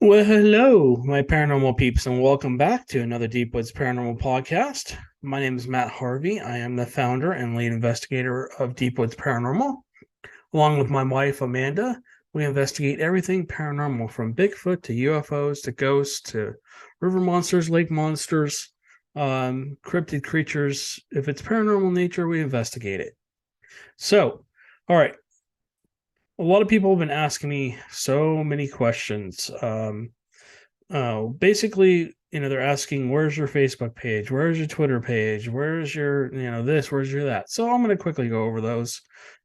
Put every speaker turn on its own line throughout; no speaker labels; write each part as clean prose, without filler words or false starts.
Well, hello, my paranormal peeps, and welcome back to another Deep Woods Paranormal Podcast. My name is Matt Harvey. I am the founder and lead investigator of Deep Woods Paranormal. Along with my wife, Amanda, we investigate everything paranormal from Bigfoot to UFOs to ghosts to river monsters, lake monsters, cryptid creatures. If it's paranormal nature, we investigate it. So, all right, a lot of people have been asking me so many questions. Basically, they're asking, where's your Facebook page? Where's your Twitter page? Where's your, this? Where's your that? So I'm going to quickly go over those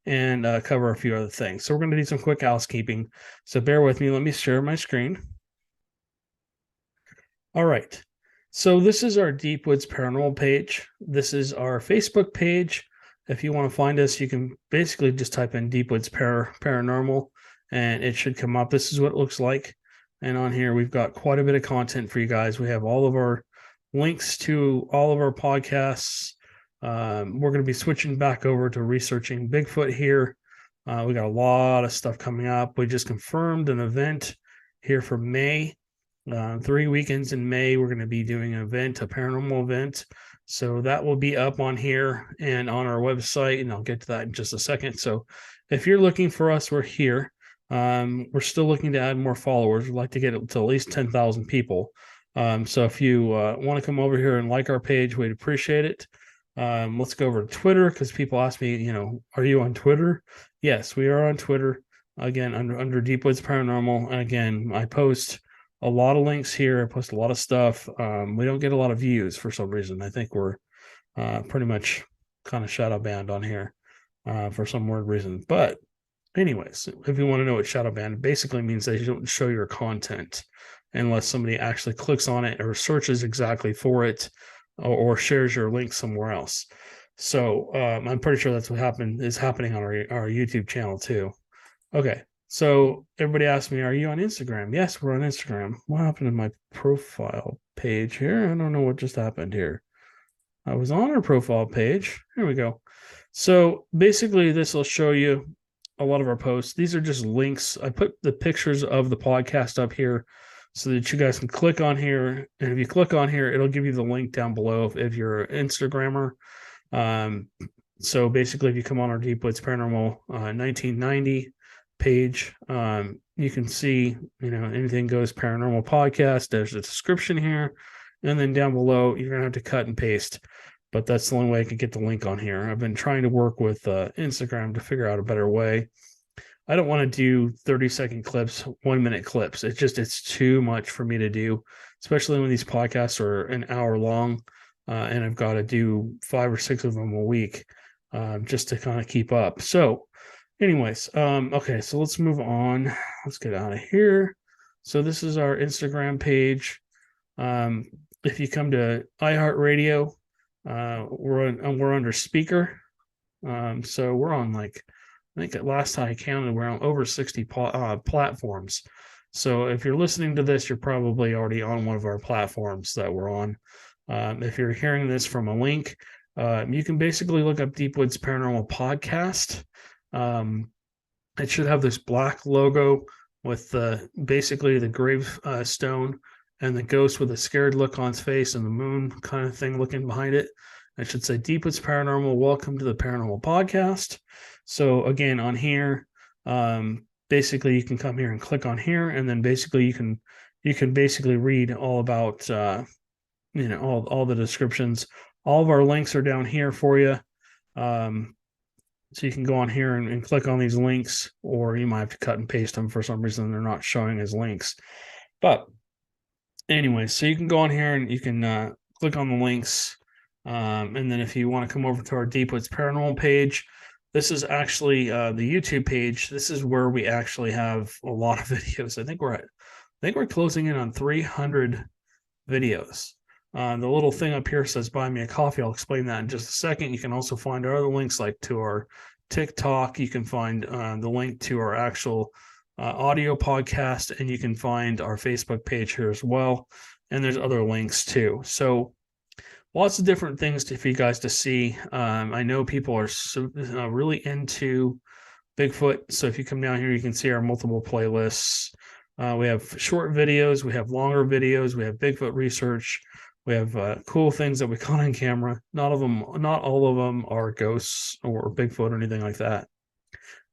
and cover a few other things. So we're going to do some quick housekeeping. So bear with me. Let me share my screen. All right. So this is our Deep Woods Paranormal page. This is our Facebook page. If you want to find us, you can basically just type in Deep Woods Paranormal and it should come up. This is what it looks like. And on here, we've got quite a bit of content for you guys. We have all of our links to all of our podcasts. We're going to be switching back over to researching Bigfoot here. We got a lot of stuff coming up. We just confirmed an event here for May. 3 weekends in May, we're going to be doing an event, a paranormal event. So that will be up on here and on our website, and I'll get to that in just a second. So if you're looking for us, we're here. We're still looking to add more followers. We'd like to get it to at least 10,000 people. So if you want to come over here and like our page, we'd appreciate it. Let's go over to Twitter because people ask me, are you on Twitter? Yes, we are on Twitter. Again, under Deep Woods Paranormal. And again, I post a lot of links here. I post a lot of stuff. We don't get a lot of views for some reason. I think we're pretty much kind of shadow banned on here for some weird reason. But anyways, if you want to know what shadow banned basically means, they don't show your content unless somebody actually clicks on it or searches exactly for it or shares your link somewhere else. So I'm pretty sure that's what is happening on our YouTube channel too. Okay. So everybody asked me, are you on Instagram? Yes, we're on Instagram. What happened to my profile page here? I don't know what just happened here. I was on our profile page. Here we go. So basically, this will show you a lot of our posts. These are just links. I put the pictures of the podcast up here so that you guys can click on here. And if you click on here, it'll give you the link down below if you're an Instagrammer. So basically, if you come on our Deep Woods Paranormal 1990 page, you can see, anything goes paranormal podcast. There's a description here, and then down below you're gonna have to cut and paste, but that's the only way I could get the link on here. I've been trying to work with Instagram to figure out a better way. I don't want to do 30-second clips, 1-minute clips. It's too much for me to do, especially when these podcasts are an hour long, and I've got to do 5 or 6 of them a week just to kind of keep up. So anyways, okay, so let's move on. Let's get out of here. So this is our Instagram page. If you come to iHeartRadio, we're under speaker. So we're on I think at last time I counted, we're on over 60 platforms. So if you're listening to this, you're probably already on one of our platforms that we're on. If you're hearing this from a link, you can basically look up Deep Woods Paranormal Podcast. It should have this black logo with basically the grave stone and the ghost with a scared look on its face and the moon kind of thing looking behind it. I should say Deep Woods Paranormal. Welcome to the Paranormal Podcast. So again, on here, basically you can come here and click on here, and then basically you can basically read all about all the descriptions. All of our links are down here for you. So you can go on here and click on these links, or you might have to cut and paste them for some reason. They're not showing as links. But anyway, so you can go on here and you can click on the links. And then if you want to come over to our Deep Woods Paranormal page, this is actually the YouTube page. This is where we actually have a lot of videos. I think we're closing in on 300 videos. The little thing up here says buy me a coffee. I'll explain that in just a second. You can also find our other links, like to our TikTok. You can find the link to our actual audio podcast, and you can find our Facebook page here as well. And there's other links too. So lots of different things for you guys to see. I know people are really into Bigfoot. So if you come down here, you can see our multiple playlists. We have short videos, we have longer videos, we have Bigfoot research, we have cool things that we caught on camera. Not all of them are ghosts or Bigfoot or anything like that.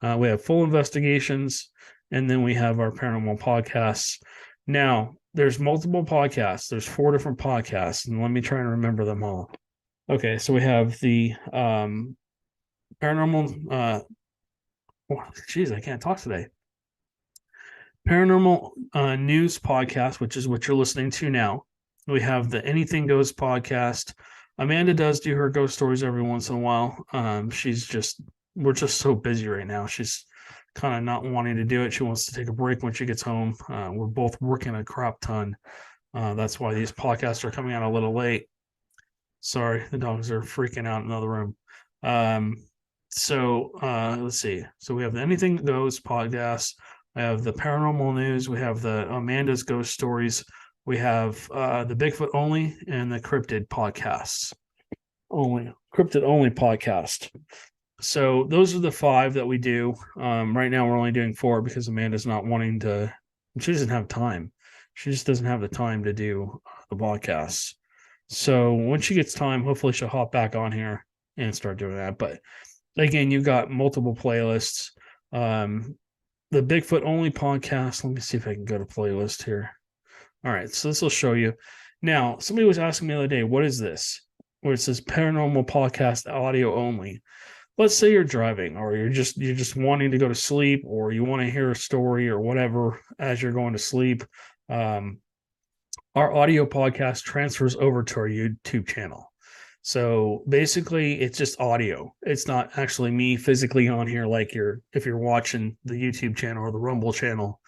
We have full investigations, and then we have our paranormal podcasts. Now, there's multiple podcasts. There's 4 different podcasts, and let me try and remember them all. Okay, so we have the paranormal. Geez, I can't talk today. Paranormal news podcast, which is what you're listening to now. We have the Anything Goes podcast. Amanda does do her ghost stories every once in a while. We're just so busy right now. She's kind of not wanting to do it. She wants to take a break when she gets home. We're both working a crap ton. That's why these podcasts are coming out a little late. Sorry, the dogs are freaking out in another room. Let's see. So we have the Anything Goes podcast. We have the paranormal news. We have the Amanda's ghost stories. We have the Bigfoot only and the cryptid podcasts. Cryptid only podcast. So those are the 5 that we do. Right now we're only doing 4 because Amanda's not wanting to. She doesn't have time. She just doesn't have the time to do the podcasts. So when she gets time, hopefully she'll hop back on here and start doing that. But again, you've got multiple playlists. The Bigfoot only podcast. Let me see if I can go to playlist here. All right, so this will show you. Now, somebody was asking me the other day, what is this? Where it says paranormal podcast audio only. Let's say you're driving, or you're just wanting to go to sleep, or you want to hear a story or whatever as you're going to sleep. Our audio podcast transfers over to our YouTube channel. So basically, it's just audio. It's not actually me physically on here like if you're watching the YouTube channel or the Rumble channel.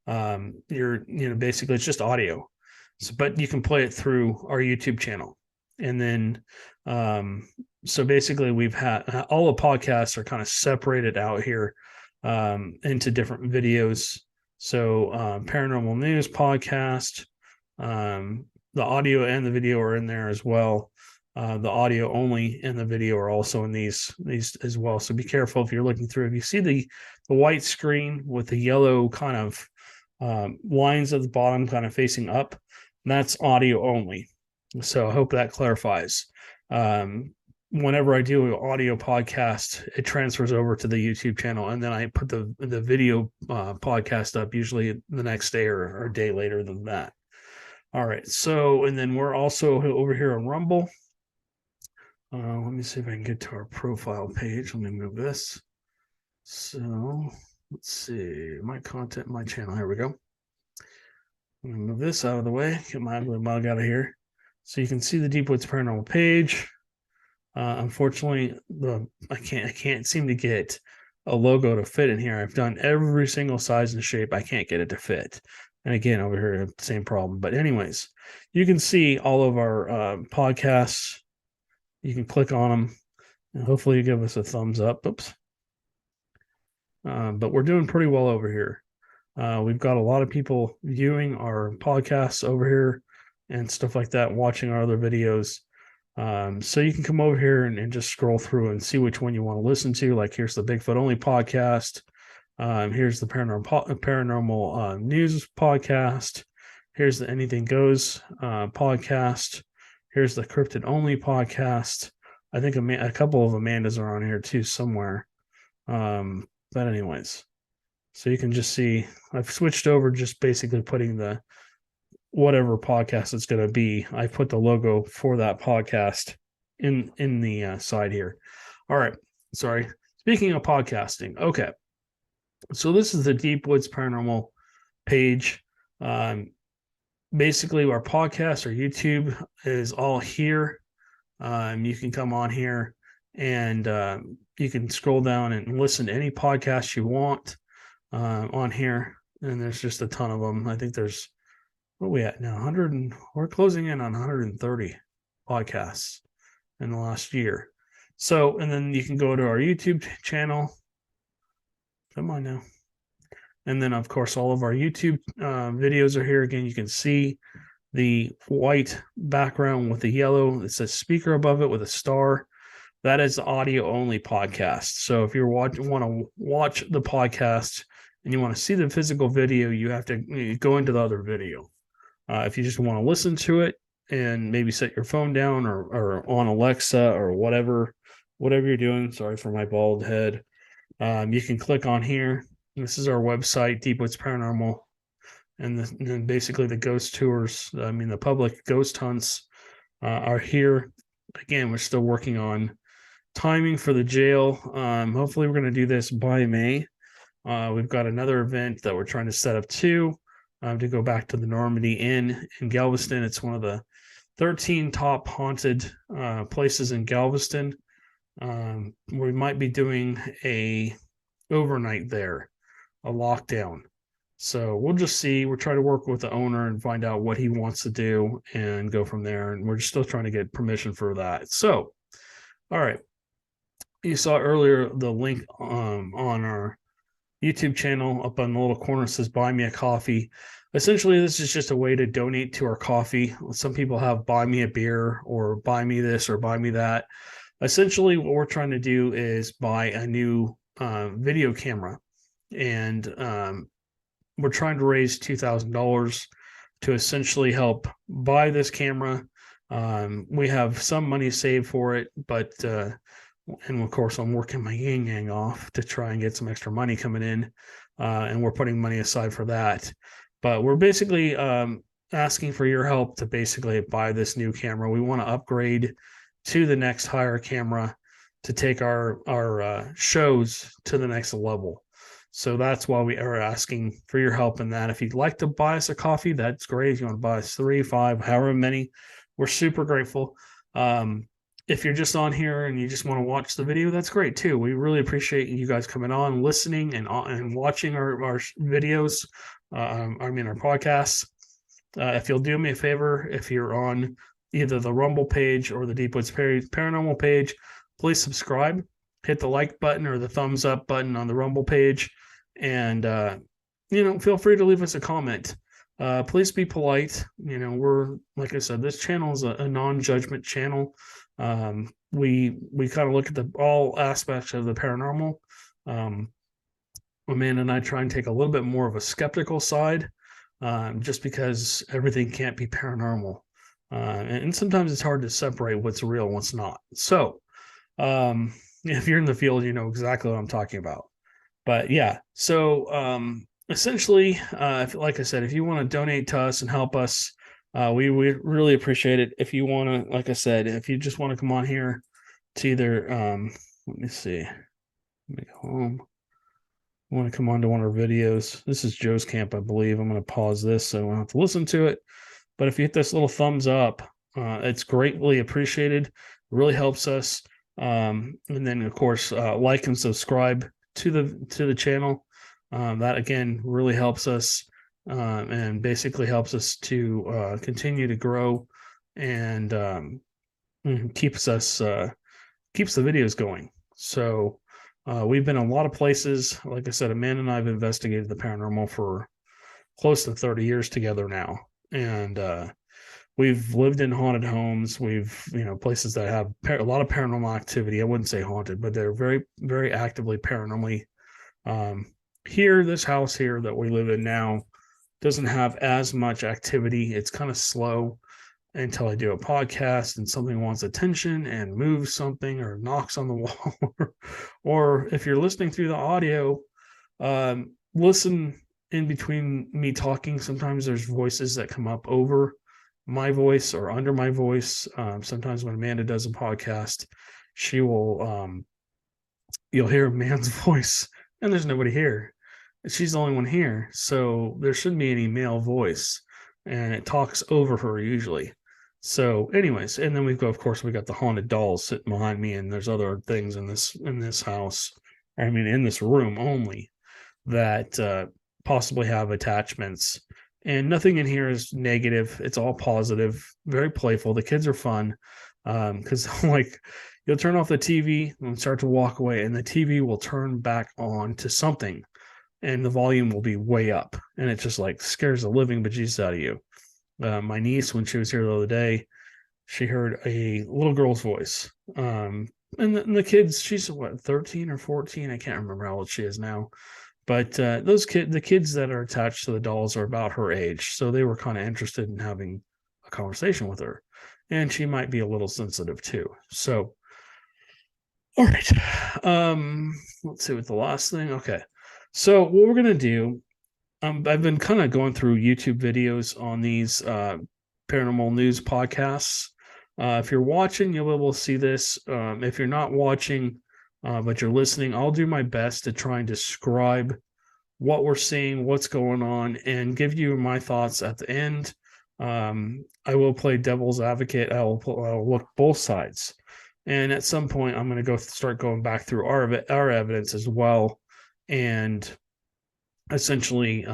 Basically it's just audio. So, but you can play it through our YouTube channel, and then so basically we've had all the podcasts are kind of separated out here into different videos. So paranormal news podcast, the audio and the video are in there as well. The audio only and the video are also in these as well. So be careful if you're looking through. If you see the white screen with the yellow kind of lines at the bottom kind of facing up, that's audio only. So I hope that clarifies. Whenever I do an audio podcast, it transfers over to the YouTube channel, and then I put the video podcast up usually the next day or a day later than that. All right. So, and then we're also over here on Rumble. Let me see if I can get to our profile page. Let me move this. So let's see, my content, my channel. Here we go. I'm gonna move this out of the way. Get my ugly mug out of here, so you can see the Deep Woods Paranormal page. Unfortunately, I can't seem to get a logo to fit in here. I've done every single size and shape. I can't get it to fit. And again, over here, same problem. But anyways, you can see all of our podcasts. You can click on them, and hopefully you give us a thumbs up. Oops. But we're doing pretty well over here. We've got a lot of people viewing our podcasts over here and stuff like that, watching our other videos. So you can come over here and just scroll through and see which one you want to listen to. Like here's the Bigfoot only podcast. Here's the paranormal news podcast. Here's the Anything Goes podcast. Here's the cryptid only podcast. I think a couple of Amandas are on here too somewhere. But anyways, so you can just see I've switched over, just basically putting the whatever podcast it's going to be. I put the logo for that podcast in the side here. All right. Sorry. Speaking of podcasting. Okay. So this is the Deep Woods Paranormal page. Basically our podcast or YouTube is all here. You can come on here and you can scroll down and listen to any podcast you want on here. And there's just a ton of them. I think there's, what are we at now? We're closing in on 130 podcasts in the last year. So, and then you can go to our YouTube channel. Come on now. And then, of course, all of our YouTube videos are here. Again, you can see the white background with the yellow. It says speaker above it with a star. That is the audio only podcast. So if you want to watch the podcast, and you want to see the physical video, you have to go into the other video. If you just want to listen to it and maybe set your phone down or on Alexa or whatever you're doing. Sorry for my bald head. You can click on here. This is our website, Deep Woods Paranormal, and then basically the ghost tours. The public ghost hunts are here. Again, we're still working on timing for the jail. Hopefully, we're going to do this by May. We've got another event that we're trying to set up too, to go back to the Normandy Inn in Galveston. It's one of the 13 top haunted places in Galveston. We might be doing a overnight there, a lockdown. So we'll just see. We'll try to work with the owner and find out what he wants to do and go from there. And we're just still trying to get permission for that. So, all right. You saw earlier the link on our YouTube channel up on the little corner says buy me a coffee. Essentially, this is just a way to donate to our coffee. Some people have buy me a beer or buy me this or buy me that. Essentially, what we're trying to do is buy a new video camera, and we're trying to raise $2,000 to essentially help buy this camera. We have some money saved for it, but and of course I'm working my yin yang off to try and get some extra money coming in, and we're putting money aside for that. But we're basically asking for your help to basically buy this new camera. We want to upgrade to the next higher camera to take our shows to the next level. So that's why we are asking for your help in that. If you'd like to buy us a coffee, that's great. If you want to buy us 3, 5, however many, we're super grateful. If you're just on here and you just want to watch the video, that's great too. We really appreciate you guys coming on, listening, and watching our videos. Our podcasts. If you'll do me a favor, if you're on either the Rumble page or the Deep Woods Paranormal page, please subscribe. Hit the like button or the thumbs up button on the Rumble page, and feel free to leave us a comment. Please be polite. We're, like I said, this channel is a non-judgment channel. We kind of look at all aspects of the paranormal. Amanda and I try and take a little bit more of a skeptical side, just because everything can't be paranormal. And sometimes it's hard to separate what's real and what's not. So, if you're in the field, you know exactly what I'm talking about. But yeah, so essentially, like I said, if you want to donate to us and help us, we really appreciate it. If you want to, like I said, if you just want to come on here to either, let me see, let me go home. I want to come on to one of our videos. This is Joe's Camp, I believe. I'm going to pause this so I don't have to listen to it. But if you hit this little thumbs up, it's greatly appreciated. It really helps us. And then, of course, like and subscribe to the channel. That again really helps us, and basically helps us to continue to grow, and keeps the videos going. So we've been in a lot of places. Like I said, Amanda and I have investigated the paranormal for close to 30 years together now, and we've lived in haunted homes. We've, places that have a lot of paranormal activity. I wouldn't say haunted, but they're very, very actively paranormally. Here, this house here that we live in now doesn't have as much activity. It's kind of slow until I do a podcast and something wants attention and moves something or knocks on the wall. Or if you're listening through the audio, listen in between me talking. Sometimes there's voices that come up over my voice or under my voice. Sometimes when Amanda does a podcast, she will, you'll hear a man's voice and there's nobody here. She's the only one here. So there shouldn't be any male voice, and it talks over her usually. So anyways, and then we got the haunted dolls sitting behind me, and there's other things in this house. In this room only, that possibly have attachments. And nothing in here is negative. It's all positive, very playful. The kids are fun, because you'll turn off the TV and start to walk away, and the TV will turn back on to something, and the volume will be way up, and it just scares the living bejesus out of you. My niece, when she was here the other day, she heard a little girl's voice. And the kids, she's 13 or 14? I can't remember how old she is now. But the kids that are attached to the dolls are about her age, so they were kind of interested in having a conversation with her, and she might be a little sensitive too. So, all right, let's see what the last thing. Okay, so what we're gonna do. I've been kind of going through YouTube videos on these paranormal news podcasts. If you're watching, you'll be able to see this. If you're not watching, but you're listening, I'll do my best to try and describe what we're seeing, what's going on, and give you my thoughts at the end. I will play devil's advocate. I'll look both sides, and at some point, I'm going to start going back through our evidence as well, and essentially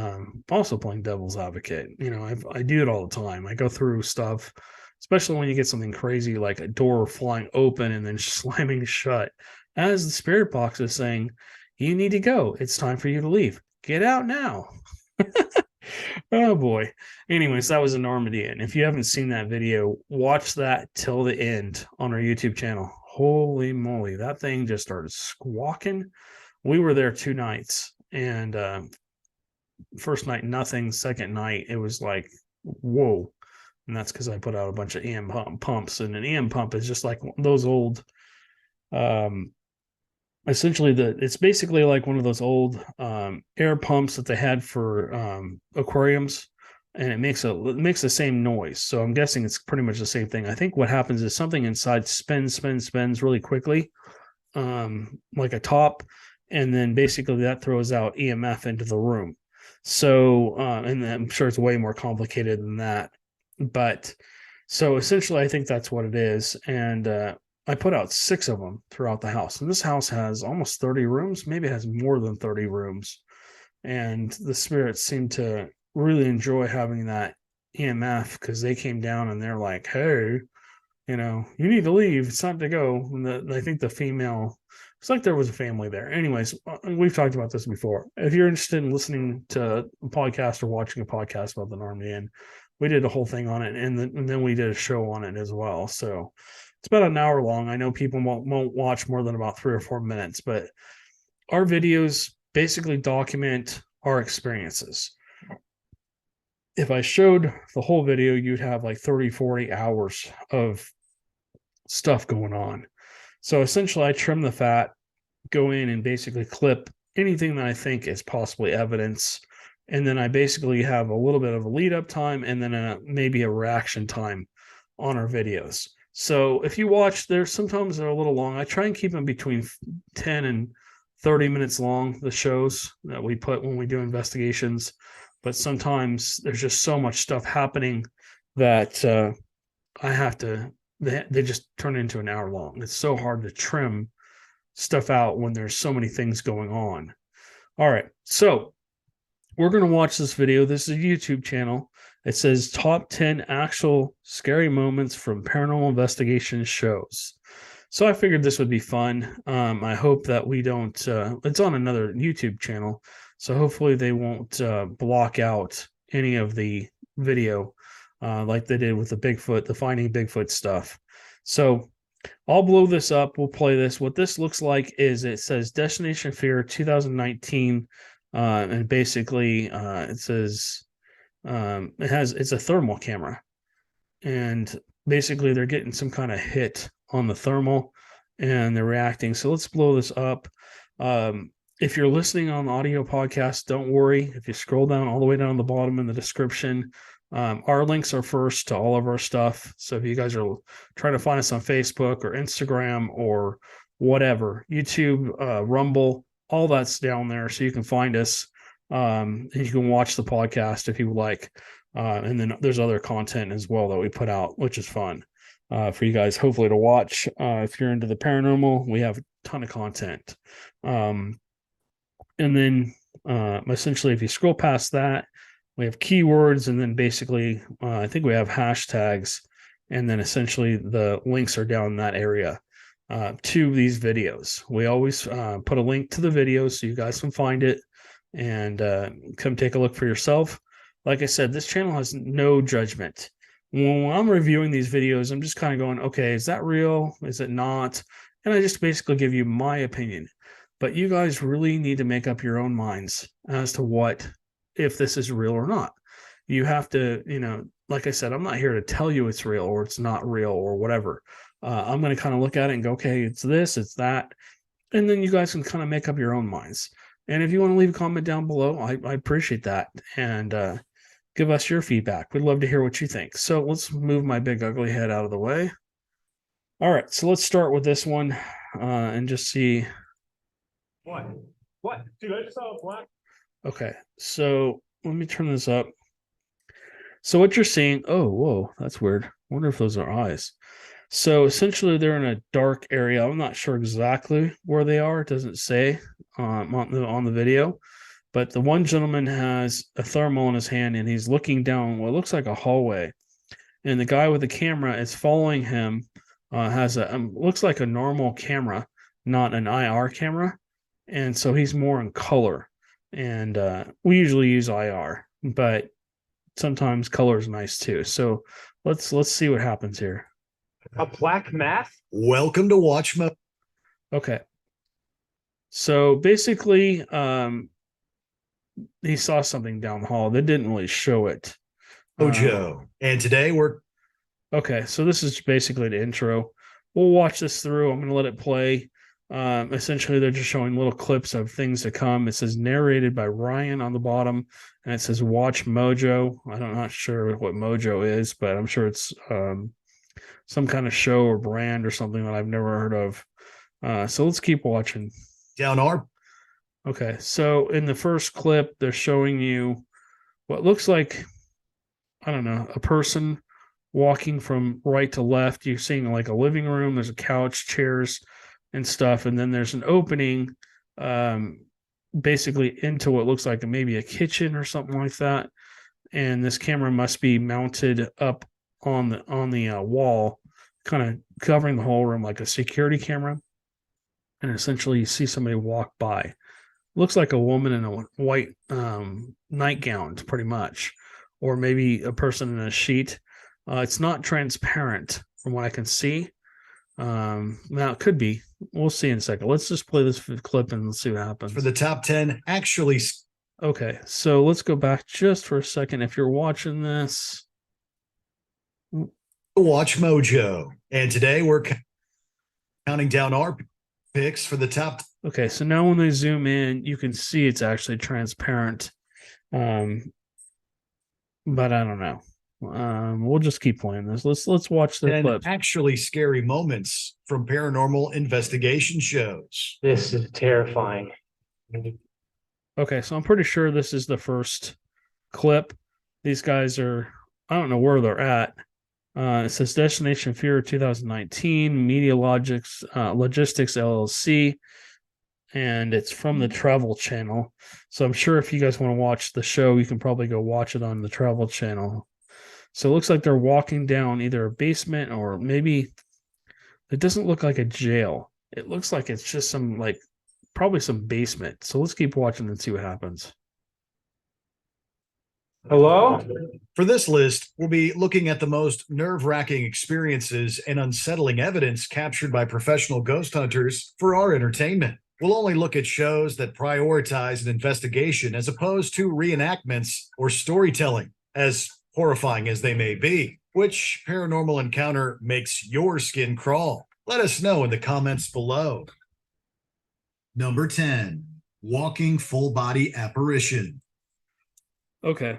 also playing devil's advocate. I do it all the time. I go through stuff, especially when you get something crazy like a door flying open and then slamming shut, as the spirit box is saying, you need to go, it's time for you to leave, get out now. Oh boy. Anyways, that was a Normandy, and if you haven't seen that video, watch that till the end on our YouTube channel. Holy moly, that thing just started squawking. We were there 2 nights, and first night nothing, second night it was like whoa, and that's because I put out a bunch of EM pumps, and an EM pump is just like those old essentially it's basically like one of those old air pumps that they had for aquariums, and it makes the same noise. So I'm guessing it's pretty much the same thing. I think what happens is something inside spins really quickly, like a top, and then basically that throws out EMF into the room. So, and I'm sure it's way more complicated than that. But so essentially, I think that's what it is. And I put out 6 of them throughout the house. And this house has almost 30 rooms, maybe it has more than 30 rooms. And the spirits seem to really enjoy having that EMF, because they came down and they're like, hey, you need to leave. It's time to go. And I think the female, it's like there was a family there. Anyways, we've talked about this before. If you're interested in listening to a podcast or watching a podcast about the Normandy, we did a whole thing on it, and then we did a show on it as well. So it's about an hour long. I know people won't watch more than about 3 or 4 minutes, but our videos basically document our experiences. If I showed the whole video, you'd have like 30, 40 hours of stuff going on. So essentially, I trim the fat, go in and basically clip anything that I think is possibly evidence. And then I basically have a little bit of a lead up time, and then maybe a reaction time on our videos. So if you watch, sometimes they're a little long. I try and keep them between 10 and 30 minutes long, the shows that we put when we do investigations. But sometimes there's just so much stuff happening that I have to, they just turn into an hour long. It's so hard to trim stuff out when there's so many things going on. All right, so we're going to watch this video. This is a YouTube channel. It says top 10 actual scary moments from paranormal investigation shows. So I figured this would be fun. I hope that we don't, it's on another YouTube channel, so hopefully they won't block out any of the video like they did with the Finding Bigfoot stuff. So I'll blow this up. We'll play this. What this looks like is, it says Destination Fear 2019. And basically it says it's a thermal camera, and basically they're getting some kind of hit on the thermal and they're reacting. So let's blow this up. If you're listening on the audio podcast, don't worry. If you scroll down all the way down the bottom in the description, our links are first to all of our stuff. So if you guys are trying to find us on Facebook or Instagram or whatever, YouTube, Rumble, all that's down there, so you can find us, and you can watch the podcast if you would like. And then there's other content as well that we put out, which is fun for you guys, hopefully, to watch. If you're into the paranormal, we have a ton of content. And then essentially, if you scroll past that, we have keywords, and then basically, I think we have hashtags, and then essentially the links are down in that area to these videos. We always put a link to the video so you guys can find it and come take a look for yourself. Like I said, this channel has no judgment. When I'm reviewing these videos, I'm just kind of going, okay, is that real? Is it not? And I just basically give you my opinion. But you guys really need to make up your own minds as to if this is real or not. You have to, like I said, I'm not here to tell you it's real or it's not real or whatever. I'm going to kind of look at it and go, okay, it's this, it's that. And then you guys can kind of make up your own minds. And if you want to leave a comment down below, I appreciate that. And give us your feedback. We'd love to hear what you think. So let's move my big ugly head out of the way. All right, so let's start with this one and just see.
What? Dude, I just saw a black.
Okay, so let me turn this up. So what you're seeing, oh, whoa, that's weird. I wonder if those are eyes. So essentially they're in a dark area. I'm not sure exactly where they are. It doesn't say on the video. But the one gentleman has a thermal in his hand and he's looking down what looks like a hallway. And the guy with the camera is following him, has looks like a normal camera, not an IR camera. And so he's more in color. And we usually use IR, but sometimes color is nice too. So let's see what happens here.
A black mask?
Welcome to Watch Mode.
Okay. So basically, he saw something down the hall. They didn't really show it.
Joe. And today we're...
Okay, so this is basically the intro. We'll watch this through. I'm going to let it play. Essentially, they're just showing little clips of things to come. It says narrated by Ryan on the bottom, and it says Watch Mojo. I'm not sure what Mojo is, but I'm sure it's some kind of show or brand or something that I've never heard of. So let's keep watching.
Down our...
Okay, so in the first clip, they're showing you what looks like, I don't know, a person walking from right to left. You're seeing like a living room. There's a couch, chairs, and stuff. And then there's an opening basically into what looks like maybe a kitchen or something like that. And this camera must be mounted up on the wall, kind of covering the whole room like a security camera. And essentially you see somebody walk by. Looks like a woman in a white nightgown, pretty much, or maybe a person in a sheet. It's not transparent from what I can see. Now it could be. We'll see in a second. Let's just play this clip and see what happens.
For the top 10, actually...
Okay, so let's go back just for a second. If you're watching this...
Watch Mojo. And today we're counting down our picks for the top...
Okay, so now when they zoom in, you can see it's actually transparent. But I don't know. We'll just keep playing this. Let's watch the clip.
Actually scary moments from paranormal investigation shows.
This is terrifying.
Okay, so I'm pretty sure this is the first clip. These guys are, I don't know where they're at. It says Destination Fear 2019, Media Logistics LLC. And it's from the Travel Channel. So I'm sure if you guys want to watch the show, you can probably go watch it on the Travel Channel. So it looks like they're walking down either a basement or maybe it doesn't look like a jail. It looks like it's just probably some basement. So let's keep watching and see what happens.
Hello?
For this list, we'll be looking at the most nerve-wracking experiences and unsettling evidence captured by professional ghost hunters for our entertainment. We'll only look at shows that prioritize an investigation as opposed to reenactments or storytelling, as horrifying as they may be. Which paranormal encounter makes your skin crawl? Let us know in the comments below. Number 10, walking full-body apparition.
Okay.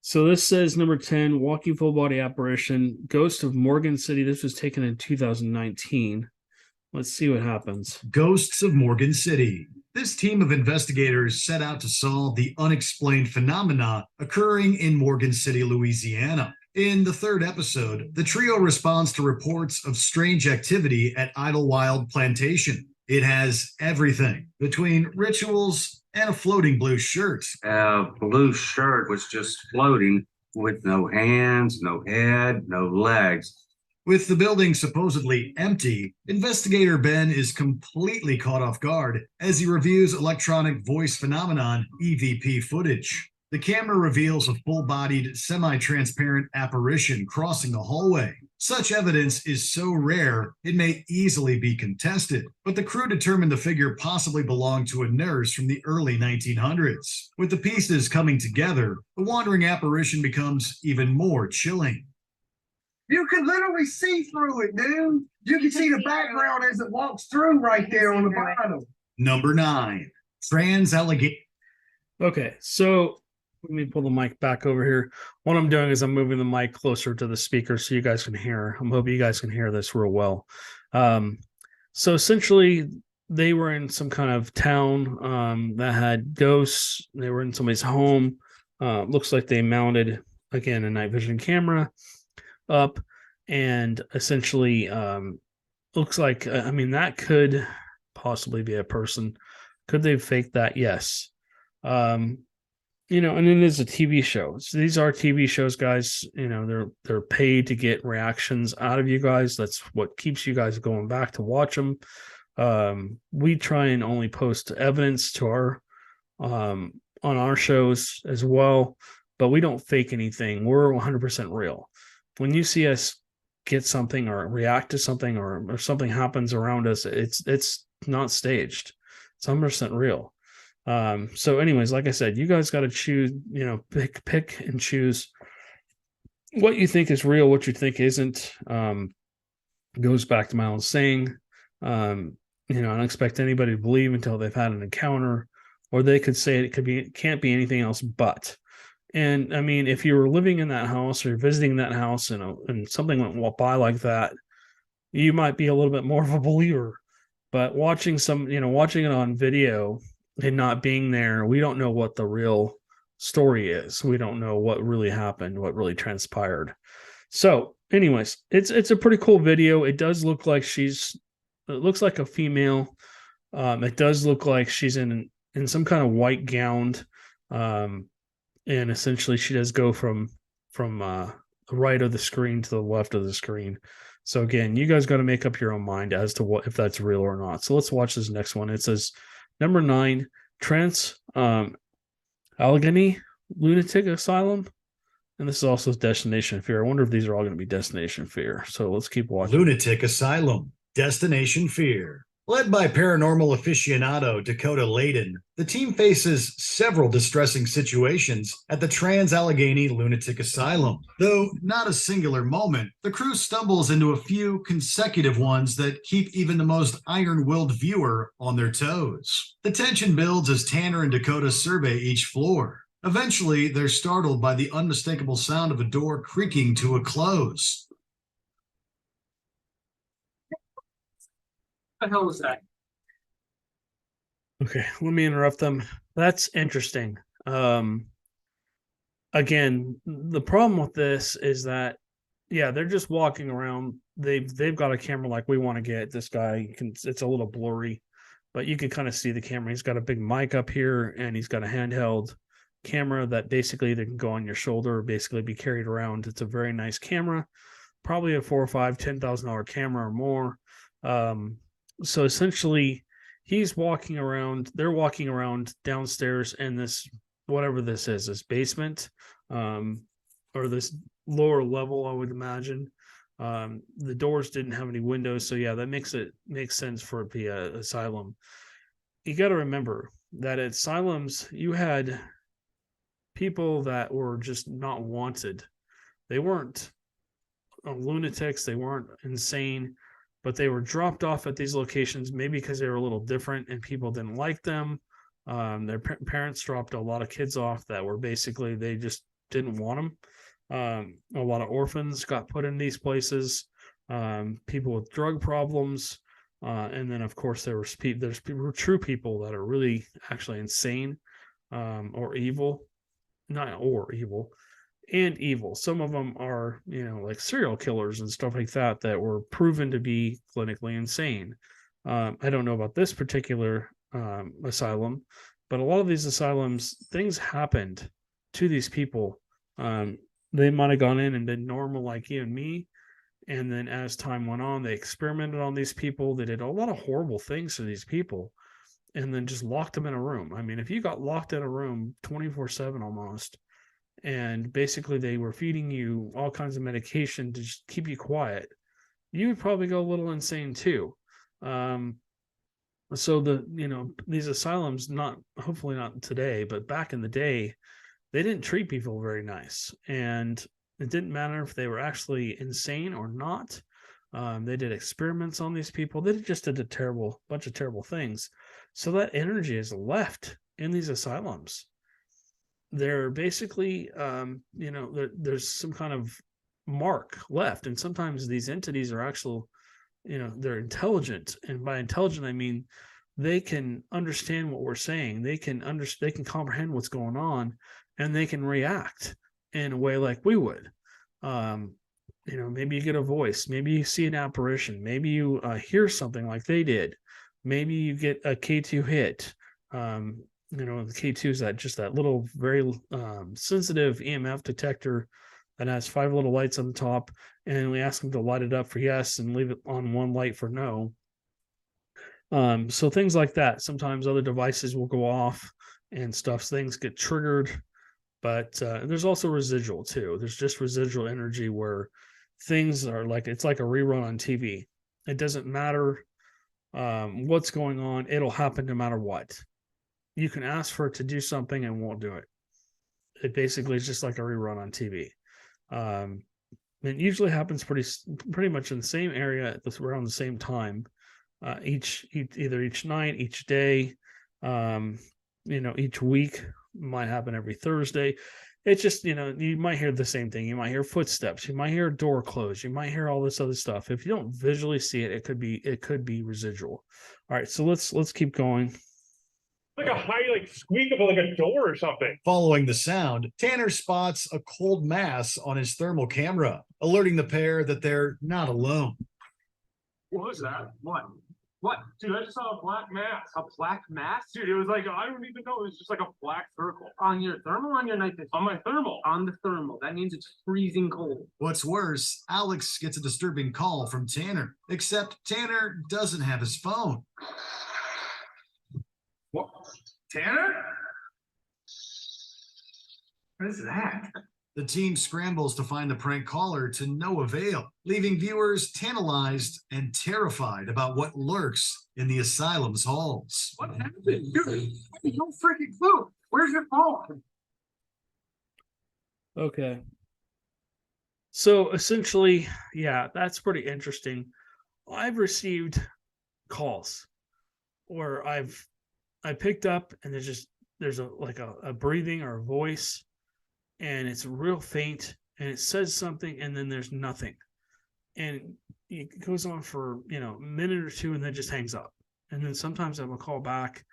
So this says number 10, walking full-body apparition, Ghost of Morgan City. This was taken in 2019. Let's see what happens.
Ghosts of Morgan City. This team of investigators set out to solve the unexplained phenomena occurring in Morgan City, Louisiana. In the third episode, the trio responds to reports of strange activity at Idlewild Plantation. It has everything between rituals and a floating blue shirt.
A blue shirt was just floating with no hands, no head, no legs.
With the building supposedly empty, investigator Ben is completely caught off guard as he reviews electronic voice phenomenon EVP footage. The camera reveals a full-bodied, semi-transparent apparition crossing the hallway. Such evidence is so rare, it may easily be contested, but the crew determined the figure possibly belonged to a nurse from the early 1900s. With the pieces coming together, the wandering apparition becomes even more chilling.
You can literally see through it, dude. You can see the background as it walks through right there on the bottom.
Number 9, Trans-Allegheny.
Okay, so let me pull the mic back over here. What I'm doing is I'm moving the mic closer to the speaker so you guys can hear. I'm hoping you guys can hear this real well. So essentially, they were in some kind of town that had ghosts. They were in somebody's home. Looks like they mounted, again, a night vision camera up, and essentially looks like, I mean, that could possibly be a person. Could they fake that? Yes. You know, and it is a TV show. So these are TV shows, guys. You know, they're paid to get reactions out of you guys. That's what keeps you guys going back to watch them. We try and only post evidence to our on our shows as well, but we don't fake anything. We're 100% real. When you see us get something or react to something or something happens around us, it's not staged. It's 100% real. So anyways, like I said, you guys got to choose, you know, pick and choose what you think is real, what you think isn't. Goes back to my old saying, you know, I don't expect anybody to believe until they've had an encounter, or they could say it can't be anything else but. And I mean, if you were living in that house or you're visiting that house and something went by like that, you might be a little bit more of a believer. But watching it on video and not being there, we don't know what the real story is. We don't know what really happened, what really transpired. So, anyways, it's a pretty cool video. It does look like it looks like a female. It does look like she's in some kind of white gown. And essentially she does go from the right of the screen to the left of the screen. So again, you guys got to make up your own mind as to if that's real or not. So let's watch this next one. It says number 9, Trans-Allegheny Lunatic Asylum. And this is also Destination Fear. I wonder if these are all going to be Destination Fear. So let's keep watching.
Lunatic Asylum, Destination Fear. Led by paranormal aficionado Dakota Layden, the team faces several distressing situations at the Trans-Allegheny Lunatic Asylum. Though not a singular moment, the crew stumbles into a few consecutive ones that keep even the most iron-willed viewer on their toes. The tension builds as Tanner and Dakota survey each floor. Eventually, they're startled by the unmistakable sound of a door creaking to a close.
What the hell was that?
Okay, let me interrupt them. That's interesting. Again, the problem with this is that, yeah, they're just walking around. They've got a camera like we want to get. This guy, it's a little blurry, but you can kind of see the camera. He's got a big mic up here, and he's got a handheld camera that basically they can go on your shoulder or basically be carried around. It's a very nice camera, probably a $4,000 or $5,000, $10,000 camera or more. So essentially he's walking around, they're walking around downstairs in this, whatever this is, this basement, or this lower level, I would imagine. The doors didn't have any windows. So yeah, that makes sense for it to be an asylum. You got to remember that at asylums, you had people that were just not wanted. They weren't lunatics. They weren't insane, but they were dropped off at these locations, maybe because they were a little different and people didn't like them. Their parents dropped a lot of kids off that were basically, they just didn't want them. A lot of orphans got put in these places, people with drug problems. And then, of course, there's true people that are really actually insane or evil, and evil. Some of them are, like serial killers and stuff like that were proven to be clinically insane. I don't know about this particular asylum, but a lot of these asylums, things happened to these people. They might have gone in and been normal like you and me. And then as time went on, they experimented on these people. They did a lot of horrible things to these people and then just locked them in a room. I mean, if you got locked in a room 24/7 almost, and basically they were feeding you all kinds of medication to just keep you quiet, you would probably go a little insane too. So these asylums, not hopefully not today, but back in the day, they didn't treat people very nice, and it didn't matter if they were actually insane or not. They did experiments on these people. They just did a bunch of terrible things. So that energy is left in these asylums. They're basically, there's some kind of mark left. And sometimes these entities are actual, they're intelligent. And by intelligent, I mean, they can understand what we're saying. They can comprehend what's going on, and they can react in a way like we would. Maybe you get a voice, maybe you see an apparition, maybe you hear something like they did, maybe you get a K2 hit. The K2 is that little very sensitive EMF detector that has 5 little lights on the top, and we ask them to light it up for yes and leave it on 1 light for no. So things like that. Sometimes other devices will go off and stuff. Things get triggered, but there's also residual too. There's just residual energy where things are it's like a rerun on TV. It doesn't matter what's going on. It'll happen no matter what. You can ask for it to do something and won't do it. It basically is just like a rerun on TV. It usually happens pretty much in the same area around the same time. Either each night, each day, each week. Might happen every Thursday. It's just, you might hear the same thing. You might hear footsteps. You might hear a door close. You might hear all this other stuff. If you don't visually see it, it could be residual. All right, so let's keep going.
Like a high squeak of a door or something.
Following the sound, Tanner spots a cold mass on his thermal camera, alerting the pair that they're not alone.
What was that? What? Dude, I just saw a black mass. A black mass? Dude, it was I don't even know. It was just like a black circle. On your thermal, on your night vision? On my thermal. On the thermal. That means it's freezing cold.
What's worse, Alex gets a disturbing call from Tanner, except Tanner doesn't have his phone.
What? Tanner? What is that?
The team scrambles to find the prank caller to no avail, leaving viewers tantalized and terrified about what lurks in the asylum's halls.
What happened? Dude, no freaking clue. Where's your phone?
Okay. So essentially, yeah, that's pretty interesting. I've received calls where I picked up and there's a breathing or a voice, and it's real faint, and it says something, and then there's nothing. And it goes on for, a minute or two, and then just hangs up. And then sometimes I will call back.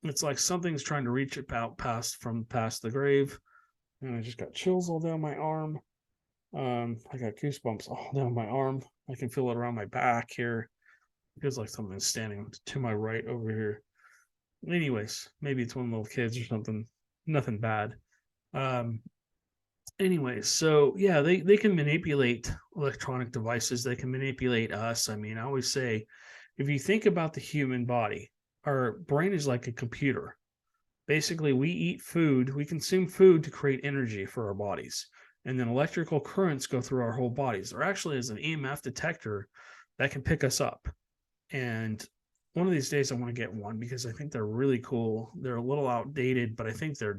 It's like something's trying to reach out past the grave. And I just got chills all down my arm. I got goosebumps all down my arm. I can feel it around my back here. It feels like something's standing to my right over here. Anyways, maybe it's one of the little kids or something. Nothing bad. Anyways, so yeah, they can manipulate electronic devices. They can manipulate us. I mean, I always say, if you think about the human body, our brain is like a computer. Basically, we eat food, we consume food to create energy for our bodies. And then electrical currents go through our whole bodies. There actually is an EMF detector that can pick us up. And one of these days I want to get one because I think they're really cool. They're a little outdated, but I think they're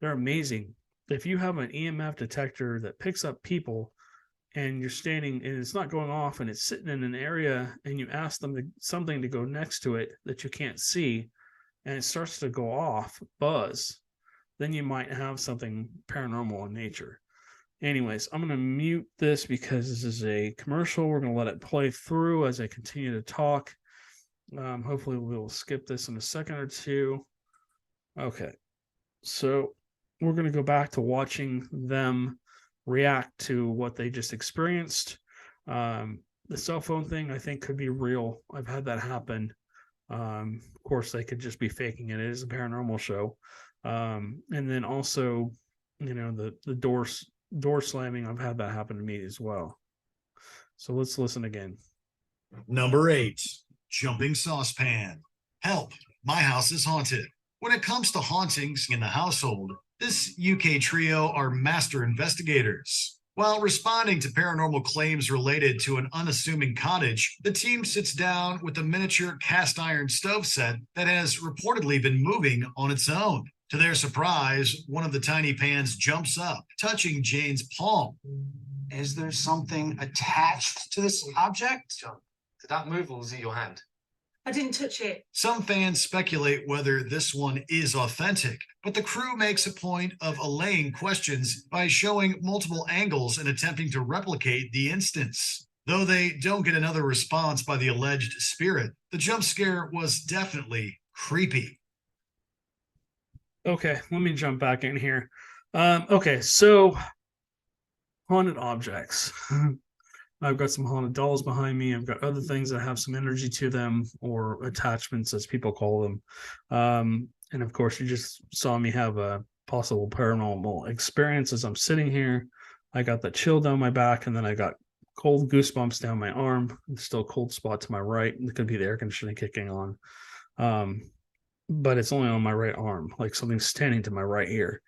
amazing. If you have an EMF detector that picks up people and you're standing and it's not going off and it's sitting in an area and you ask them something to go next to it that you can't see and it starts to go off, buzz, then you might have something paranormal in nature. Anyways, I'm going to mute this because this is a commercial. We're going to let it play through as I continue to talk. Hopefully we'll skip this in a second or two. Okay. So we're going to go back to watching them react to what they just experienced. The cell phone thing, I think, could be real. I've had that happen. Of course, they could just be faking it. It is a paranormal show. And then also, the door slamming, I've had that happen to me as well. So let's listen again.
Number 8, jumping saucepan. Help, my house is haunted. When it comes to hauntings in the household, This UK trio are master investigators. While responding to paranormal claims related to an unassuming cottage, the team sits down with a miniature cast iron stove set that has reportedly been moving on its own. To their surprise, one of the tiny pans jumps up, touching Jane's palm.
Is there something attached to this object? Did that move or was it your hand?
I didn't touch it.
Some fans speculate whether this one is authentic, but the crew makes a point of allaying questions by showing multiple angles and attempting to replicate the instance. Though they don't get another response by the alleged spirit, the jump scare was definitely creepy.
Okay, let me jump back in here. Okay, so haunted objects. I've got some haunted dolls behind me. I've got other things that have some energy to them, or attachments, as people call them. And of course, you just saw me have a possible paranormal experience as I'm sitting here. I got the chill down my back, and then I got cold goosebumps down my arm. Still a cold spot to my right. It could be the air conditioning kicking on. But it's only on my right arm, like something's standing to my right ear.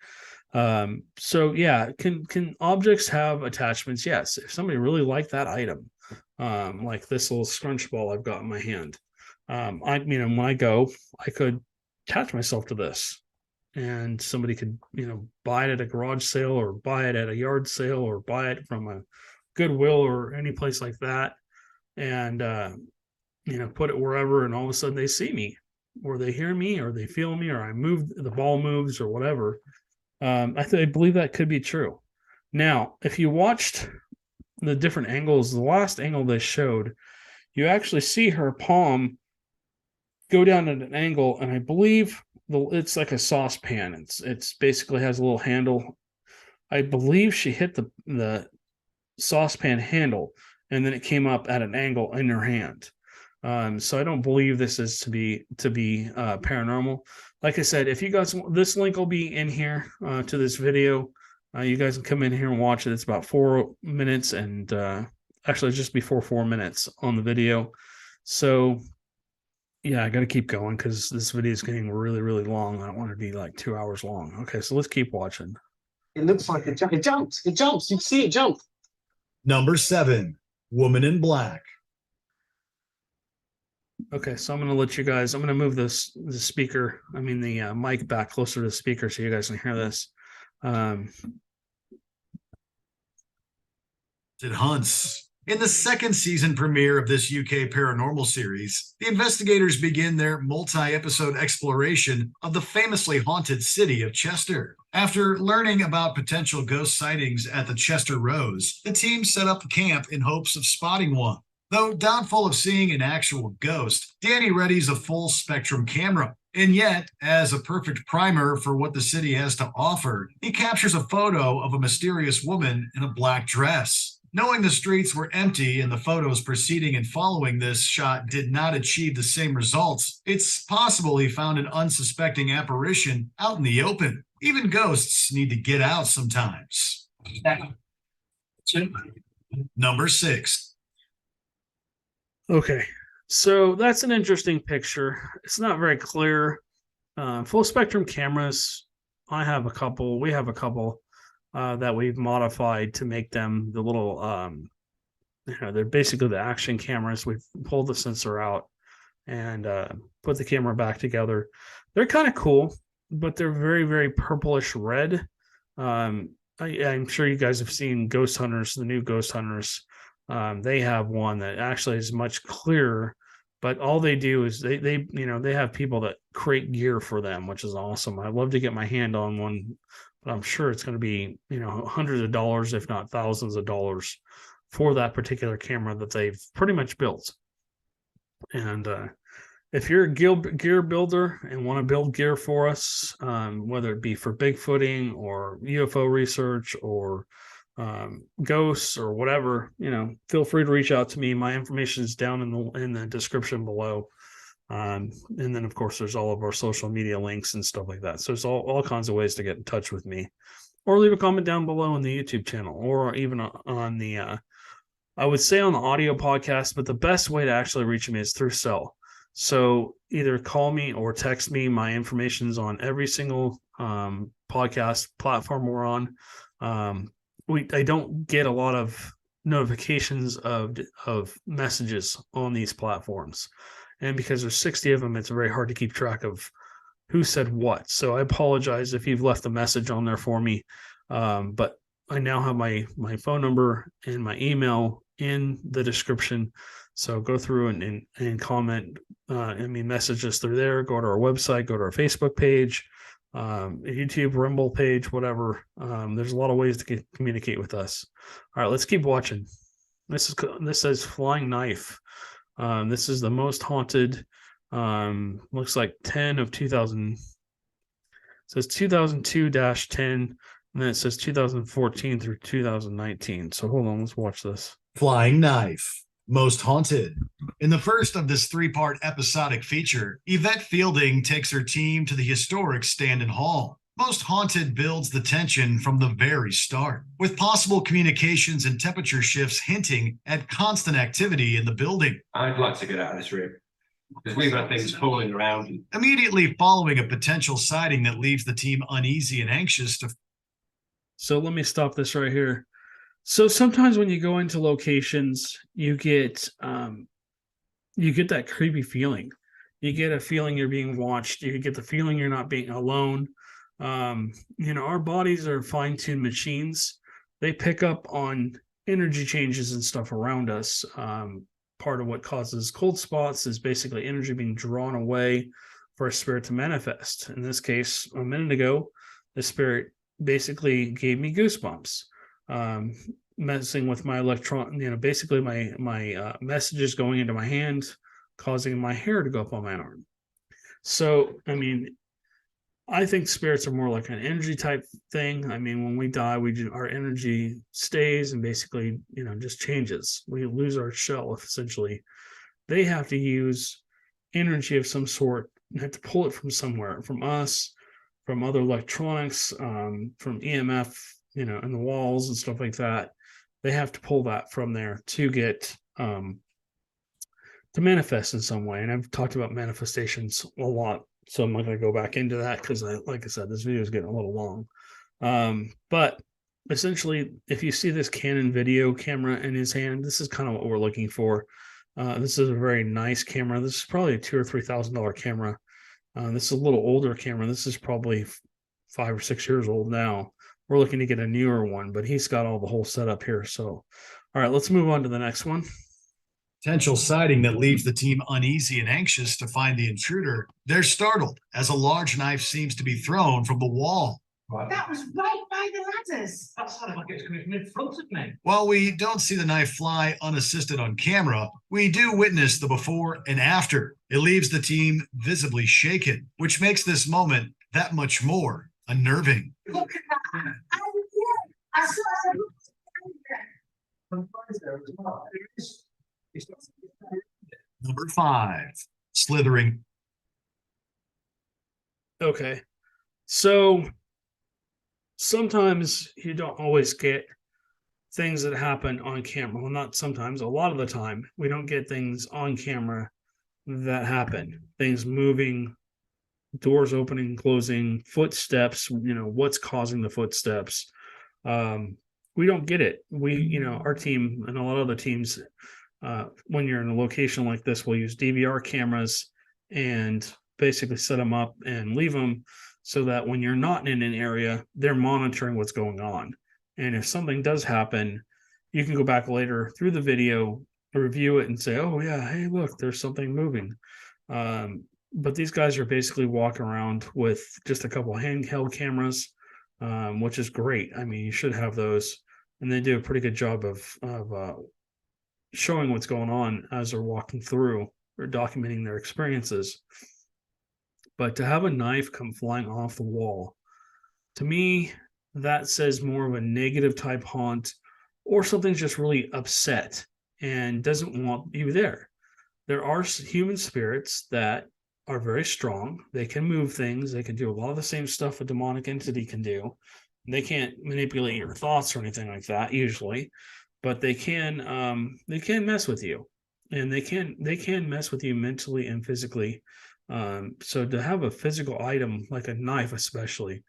So yeah, can objects have attachments? Yes. If somebody really liked that item, like this little scrunch ball I've got in my hand, when I go, I could attach myself to this, and somebody could, buy it at a garage sale, or buy it at a yard sale, or buy it from a Goodwill or any place like that, and put it wherever, and all of a sudden they see me, or they hear me, or they feel me, or I move, the ball moves, or whatever. I believe that could be true. Now, if you watched the different angles, the last angle they showed, you actually see her palm go down at an angle, and I believe it's like a saucepan. It's basically has a little handle. I believe she hit the saucepan handle, and then it came up at an angle in her hand. So I don't believe this is to be paranormal. Like I said, if you guys, this link will be in here to this video. You guys can come in here and watch it. It's about 4 minutes, and actually just before 4 minutes on the video. So yeah, I got to keep going because this video is getting really, really long. I don't want it to be like 2 hours long. Okay, so let's keep watching.
It looks like it jumps. It jumps. You see it jump.
Number 7, Woman in Black.
Okay, so I'm going to move the speaker, the mic back closer to the speaker so you guys can hear this.
It hunts. In the second season premiere of this UK paranormal series, the investigators begin their multi-episode exploration of the famously haunted city of Chester. After learning about potential ghost sightings at the Chester Rose, the team set up camp in hopes of spotting one. Though doubtful of seeing an actual ghost, Danny readies a full-spectrum camera. And yet, as a perfect primer for what the city has to offer, he captures a photo of a mysterious woman in a black dress. Knowing the streets were empty and the photos preceding and following this shot did not achieve the same results, it's possible he found an unsuspecting apparition out in the open. Even ghosts need to get out sometimes. Number 6.
Okay, so that's an interesting picture. It's not very clear. Full spectrum cameras, we have a couple that we've modified to make them the little, they're basically the action cameras. We've pulled the sensor out and put the camera back together. They're kind of cool, but they're very, very purplish red. I'm sure you guys have seen Ghost Hunters, the new Ghost Hunters. They have one that actually is much clearer, but all they do is they have people that create gear for them, which is awesome. I'd love to get my hand on one, but I'm sure it's going to be, hundreds of dollars, if not thousands of dollars for that particular camera that they've pretty much built. And if you're a gear builder and want to build gear for us, whether it be for Bigfooting or UFO research or ghosts or whatever, feel free to reach out to me. My information is down in the description below. And then of course there's all of our social media links and stuff like that. So there's all kinds of ways to get in touch with me, or leave a comment down below on the YouTube channel, or even on the I would say on the audio podcast, but the best way to actually reach me is through cell. So either call me or text me. My information's on every single podcast platform we're on. I don't get a lot of notifications of messages on these platforms, and because there's 60 of them, it's very hard to keep track of who said what. So I apologize if you've left a message on there for me, but I now have my phone number and my email in the description. So go through and comment. Message us through there. Go to our website. Go to our Facebook page, YouTube, Rumble page, whatever. There's a lot of ways to communicate with us. All right, let's keep watching. This says Flying Knife. This is the most haunted. Looks like 10 of 2000. It says 2002-10, and then it says 2014 through 2019. So hold on, let's watch this.
Flying Knife. Most Haunted. In the first of this 3-part episodic feature, Yvette Fielding takes her team to the historic Standen Hall. Most Haunted builds the tension from the very start, with possible communications and temperature shifts hinting at constant activity in the building.
I'd like to get out of this room because we've got things falling around.
Immediately following a potential sighting that leaves the team uneasy and anxious to...
So let me stop this right here. So sometimes when you go into locations, you get that creepy feeling. You get a feeling you're being watched. You get the feeling you're not being alone. Our bodies are fine-tuned machines. They pick up on energy changes and stuff around us. Part of what causes cold spots is basically energy being drawn away for a spirit to manifest. In this case, a minute ago, the spirit basically gave me goosebumps. Messing with my electron, basically my messages going into my hand, causing my hair to go up on my arm. So, I think spirits are more like an energy type thing. When we die, our energy stays and basically, just changes. We lose our shell, essentially. They have to use energy of some sort and have to pull it from somewhere, from us, from other electronics, from EMF, in the walls and stuff like that. They have to pull that from there to get to manifest in some way. And I've talked about manifestations a lot, so I'm not going to go back into that because, like I said, this video is getting a little long. But essentially, if you see this Canon video camera in his hand, this is kind of what we're looking for. This is a very nice camera. This is probably a $2,000 or $3,000 camera. This is a little older camera. This is probably 5 or 6 years old now. We're looking to get a newer one, but he's got all the whole setup here. So, all right, let's move on to the next one.
Potential sighting that leaves the team uneasy and anxious to find the intruder. They're startled as a large knife seems to be thrown from the wall.
That was right by the ladders.
That sounded like it was coming from in front of me.
While we don't see the knife fly unassisted on camera, we do witness the before and after. It leaves the team visibly shaken, which makes this moment that much more unnerving.
Look at that. I saw
Number 5, slithering.
Okay. So sometimes you don't always get things that happen on camera. Well, not sometimes, a lot of the time, we don't get things on camera that happen. Things moving, doors opening and closing, footsteps, what's causing the footsteps. We don't get it. Our team and a lot of other teams, when you're in a location like this, we'll use DVR cameras and basically set them up and leave them so that when you're not in an area, they're monitoring what's going on. And if something does happen, you can go back later through the video, review it and say, oh yeah, hey, look, there's something moving. But these guys are basically walking around with just a couple handheld cameras, which is great. You should have those. And they do a pretty good job of showing what's going on as they're walking through or documenting their experiences. But to have a knife come flying off the wall, to me, that says more of a negative type haunt, or something's just really upset and doesn't want you there. There are human spirits that are very strong. They can move things. They can do a lot of the same stuff a demonic entity can do. They can't manipulate your thoughts or anything like that usually, but they can mess with you. and they can mess with you mentally and physically. So to have a physical item like a knife, especially,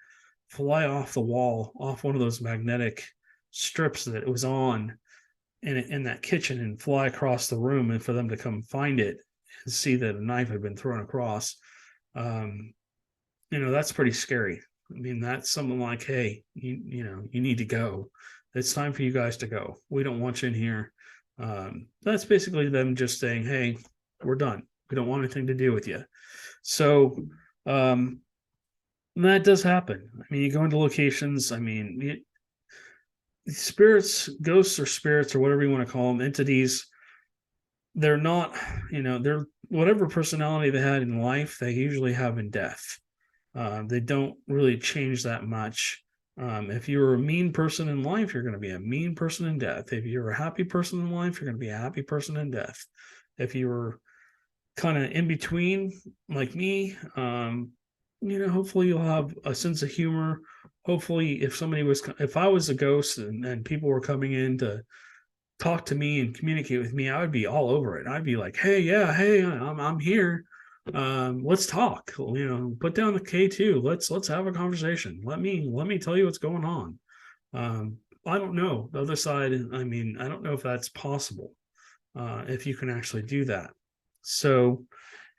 fly off the wall, off one of those magnetic strips that it was on in that kitchen, and fly across the room, and for them to come find it and see that a knife had been thrown across, that's pretty scary. I mean, that's something like, hey, you need to go. It's time for you guys to go. We don't want you in here. That's basically them just saying, hey, we're done. We don't want anything to do with you. So that does happen. I mean, you go into locations. I mean, spirits, ghosts, or spirits, or whatever you want to call them, entities. They're not, they're whatever personality they had in life, they usually have in death. They don't really change that much. If you're a mean person in life, you're going to be a mean person in death. If you're a happy person in life, you're going to be a happy person in death. If you're kind of in between, like me, hopefully you'll have a sense of humor. Hopefully, if I was a ghost and people were coming in to talk to me and communicate with me, I would be all over it. I'd be like, hey, I'm here. Let's talk. Put down the K2. Let's have a conversation. Let me tell you what's going on. I don't know the other side. I mean, I don't know if that's possible. If you can actually do that. So,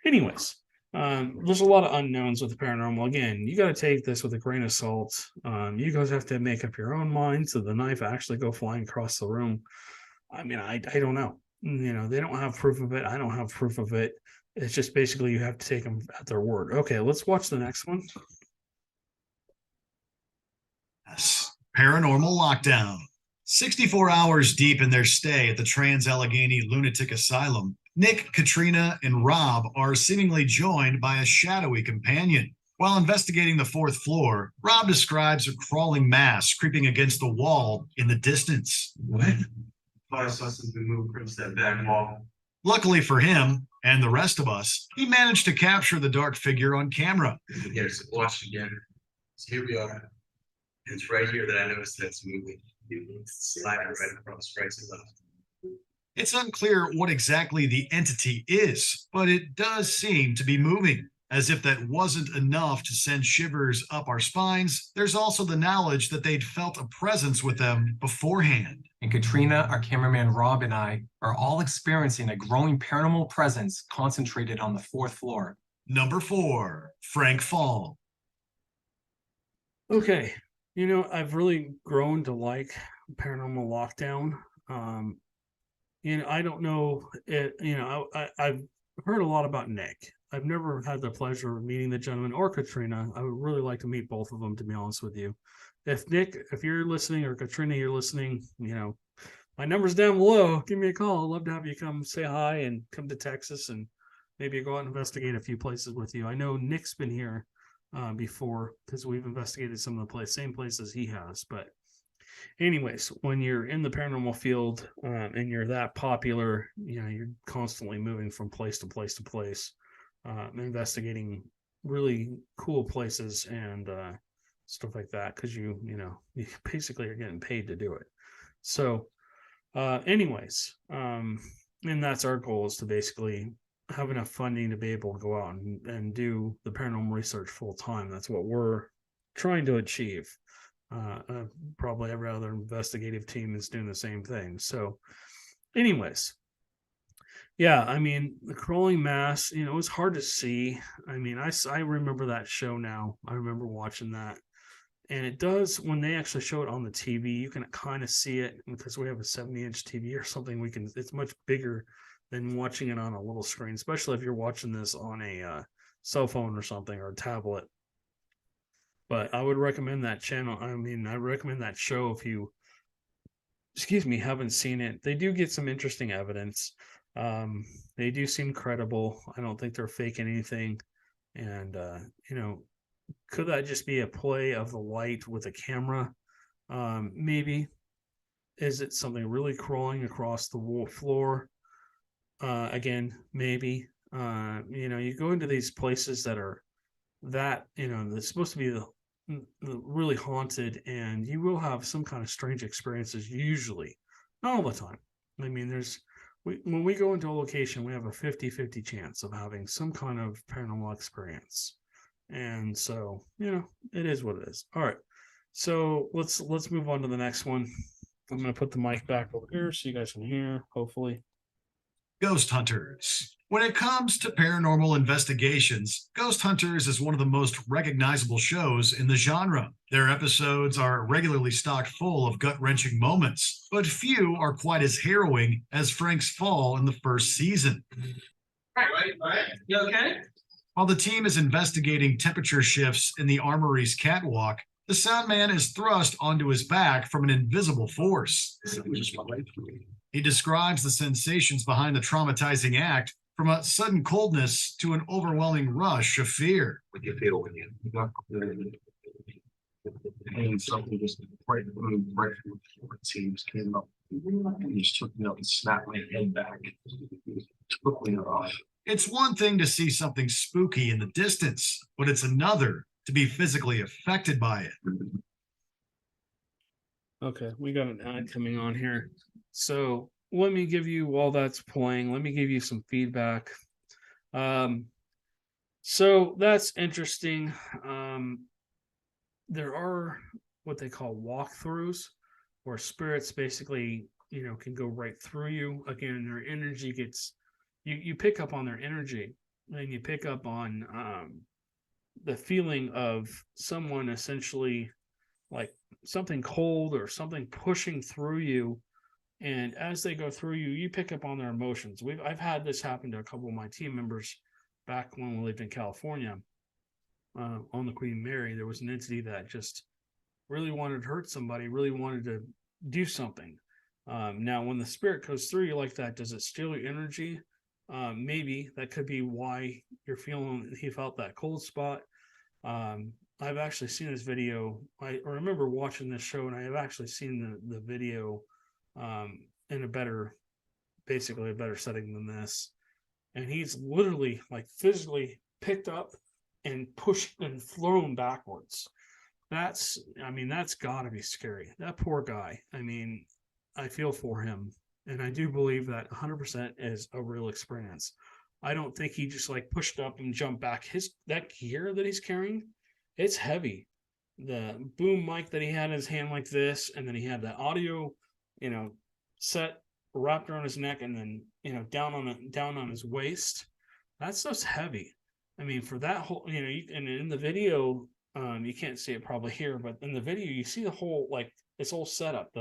anyways, there's a lot of unknowns with the paranormal. Again, you got to take this with a grain of salt. You guys have to make up your own mind. So the knife actually go flying across the room. I mean, I don't know. They don't have proof of it. I don't have proof of it. It's just basically you have to take them at their word. Okay, let's watch the next one.
Yes. Paranormal lockdown. 64 hours deep in their stay at the Trans-Allegheny Lunatic Asylum, Nick, Katrina, and Rob are seemingly joined by a shadowy companion. While investigating the fourth floor, Rob describes a crawling mass creeping against the wall in the distance.
What? I saw something move across that back wall.
Luckily for him and the rest of us, he managed to capture the dark figure on camera.
Yes, watch again. So here we are. And it's right here that I noticed that's moving. It's sliding right across, right to left.
It's unclear what exactly the entity is, but it does seem to be moving. As if that wasn't enough to send shivers up our spines, there's also the knowledge that they'd felt a presence with them beforehand.
And Katrina, our cameraman Rob, and I are all experiencing a growing paranormal presence concentrated on the fourth floor.
Number 4, Frank Fall.
Okay, I've really grown to like paranormal lockdown. I don't know it. I've heard a lot about Nick. I've never had the pleasure of meeting the gentleman or Katrina. I would really like to meet both of them, to be honest with you. If Nick, if you're listening, or Katrina, you're listening, my number's down below. Give me a call. I'd love to have you come say hi and come to Texas and maybe go out and investigate a few places with you. I know Nick's been here before because we've investigated some of the same places he has. But anyways, when you're in the paranormal field and you're that popular, you're constantly moving from place to place to place, investigating really cool places and stuff like that, because you basically are getting paid to do it. So anyways, and that's our goal, is to basically have enough funding to be able to go out and do the paranormal research full time. That's what we're trying to achieve. Probably every other investigative team is doing the same thing. So anyways, yeah, I mean, the crawling mass, it's hard to see. I mean, I remember that show now. I remember watching that. And it does, when they actually show it on the TV, you can kind of see it, because we have a 70-inch TV or something. It's much bigger than watching it on a little screen, especially if you're watching this on a cell phone or something, or a tablet. But I would recommend that channel. I mean, I recommend that show if you, haven't seen it. They do get some interesting evidence. They do seem credible. I don't think they're faking anything. And, could that just be a play of the light with a camera? Maybe. Is it something really crawling across the floor? Again, maybe. You go into these places that are they're supposed to be the really haunted, and you will have some kind of strange experiences, usually, not all the time. I mean, there's when we go into a location, we have a 50-50 chance of having some kind of paranormal experience. And so, it is what it is. All right. So let's move on to the next one. I'm going to put the mic back over here so you guys can hear, hopefully.
Ghost Hunters. When it comes to paranormal investigations, Ghost Hunters is one of the most recognizable shows in the genre. Their episodes are regularly stocked full of gut-wrenching moments, but few are quite as harrowing as Frank's fall in the first season.
Right. You okay?
While the team is investigating temperature shifts in the armory's catwalk, the sound man is thrust onto his back from an invisible force. He describes the sensations behind the traumatizing act, from a sudden coldness to an overwhelming rush of fear.
What do you feel when you and something just right from the teams came up. He just took me up and snapped my head back. Took me off.
It's one thing to see something spooky in the distance, but it's another to be physically affected by it.
Okay, we got an ad coming on here. So let me give you, while that's playing, let me give you some feedback. So that's interesting. There are what they call walkthroughs, where spirits basically, can go right through you. Again, their energy gets, you pick up on their energy, and you pick up on the feeling of someone essentially like something cold or something pushing through you. And as they go through you, you pick up on their emotions. I've had this happen to a couple of my team members back when we lived in California. On the Queen Mary, there was an entity that just really wanted to hurt somebody, really wanted to do something. Now, when the spirit goes through you like that, does it steal your energy? Maybe that could be why he felt that cold spot. I've actually seen this video. I remember watching this show, and I have actually seen the video in a better setting than this. And he's literally like physically picked up and pushed and thrown backwards. That's gotta be scary. That poor guy. I feel for him. And I do believe that 100% is a real experience. I don't think he just like pushed up and jumped back. That gear that he's carrying, it's heavy. The boom mic that he had in his hand like this, and then he had the audio, set wrapped around his neck, and then down on his waist. That stuff's heavy. For that whole, and in the video, you can't see it probably here, but in the video you see the whole this whole setup.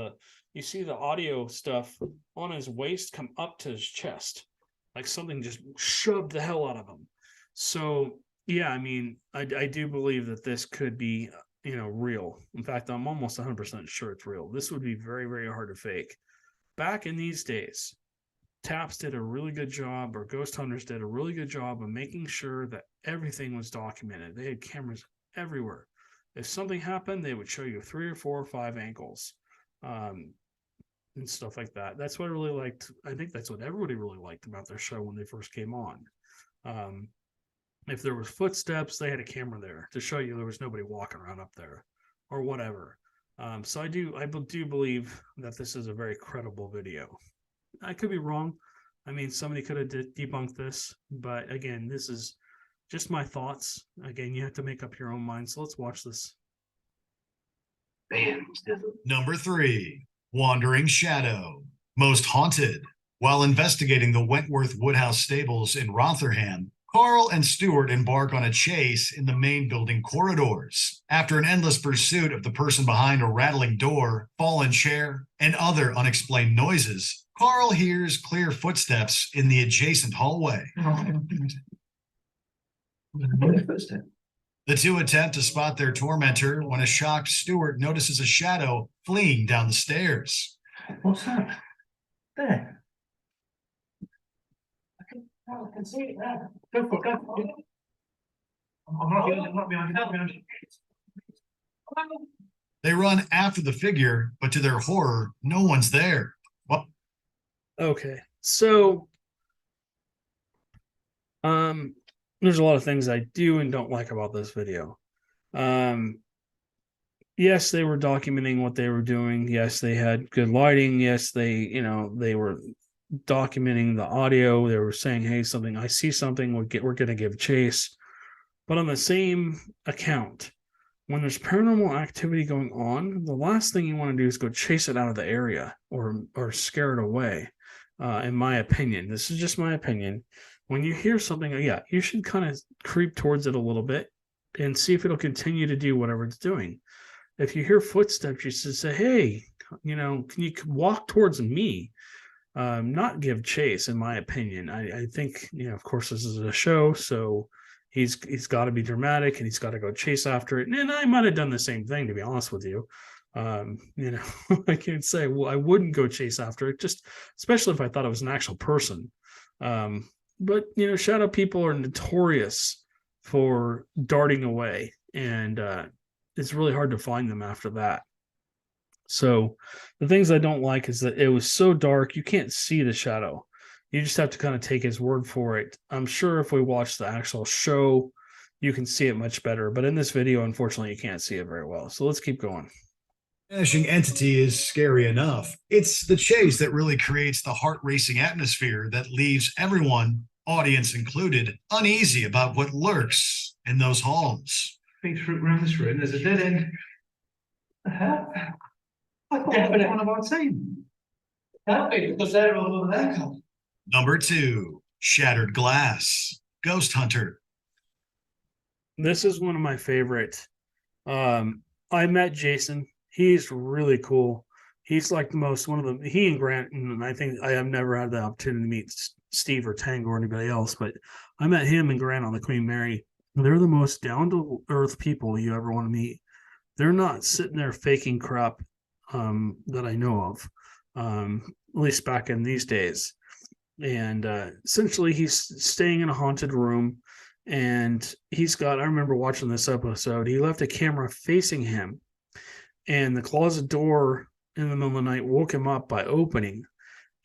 You see the audio stuff on his waist come up to his chest, like something just shoved the hell out of him. So yeah, I do believe that this could be real. In fact, I'm almost 100% sure it's real. This would be very, very hard to fake. Back in these days, TAPS did a really good job, or Ghost Hunters did a really good job of making sure that everything was documented. They had cameras everywhere. If something happened, they would show you 3 or 4 or 5 angles, and stuff like that. That's what I really liked. I think that's what everybody really liked about their show when they first came on. If there was footsteps, they had a camera there to show you there was nobody walking around up there or whatever. So I do believe that this is a very credible video. I could be wrong. Somebody could have debunked this, but again, this is just my thoughts. Again, you have to make up your own mind. So let's watch this.
Number 3, Wandering Shadow, Most Haunted. While investigating the Wentworth Woodhouse stables in Rotherham, Carl and Stuart embark on a chase in the main building corridors. After an endless pursuit of the person behind a rattling door, fallen chair, and other unexplained noises, Carl hears clear footsteps in the adjacent hallway. The two attempt to spot their tormentor when a shocked Stuart notices a shadow fleeing down the stairs.
What's that? There. I can see it there. Go for it. I'm not behind you.
They run after the figure, but to their horror, no one's there. Well,
okay, so there's a lot of things I do and don't like about this video. Yes, they were documenting what they were doing. Yes, they had good lighting. Yes, they were documenting the audio. They were saying, hey, I see something, we're going to give chase. But on the same account, when there's paranormal activity going on, the last thing you want to do is go chase it out of the area or scare it away. In my opinion, this is just my opinion. When you hear something, yeah, you should kind of creep towards it a little bit and see if it'll continue to do whatever it's doing. If you hear footsteps, you should say, hey, can you walk towards me? Not give chase, in my opinion. I think, of course, this is a show, so he's got to be dramatic and he's got to go chase after it. And I might have done the same thing, to be honest with you. I can't say, well, I wouldn't go chase after it, just especially if I thought it was an actual person. But shadow people are notorious for darting away, and it's really hard to find them after that. So the things I don't like is that it was so dark, you can't see the shadow. You just have to kind of take his word for it. I'm sure if we watch the actual show, you can see it much better. But in this video, unfortunately, you can't see it very well. So let's keep going.
Vanishing entity is scary enough. It's the chase that really creates the heart-racing atmosphere that leaves everyone, audience included, uneasy about what lurks in those halls.
Big through around this room, there's a dead end. The hell? I thought that was one of our team. Can't be, because they're all over there.
Number 2, Shattered Glass, Ghost Hunter.
This is one of my favorite. I met Jason. He's really cool. He's like he and Grant, and I think I have never had the opportunity to meet Steve or Tango or anybody else, but I met him and Grant on the Queen Mary. They're the most down-to-earth people you ever want to meet. They're not sitting there faking crap that I know of, at least back in these days. And essentially, he's staying in a haunted room, and I remember watching this episode, he left a camera facing him, and the closet door in the middle of the night woke him up by opening,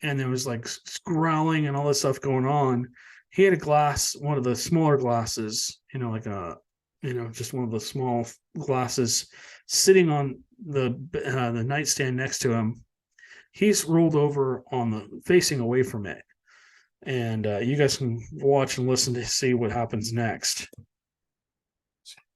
and there was like growling and all this stuff going on. He had a glass, one of the smaller glasses, just one of the small glasses sitting on the nightstand next to him. He's rolled over facing away from it. And you guys can watch and listen to see what happens next.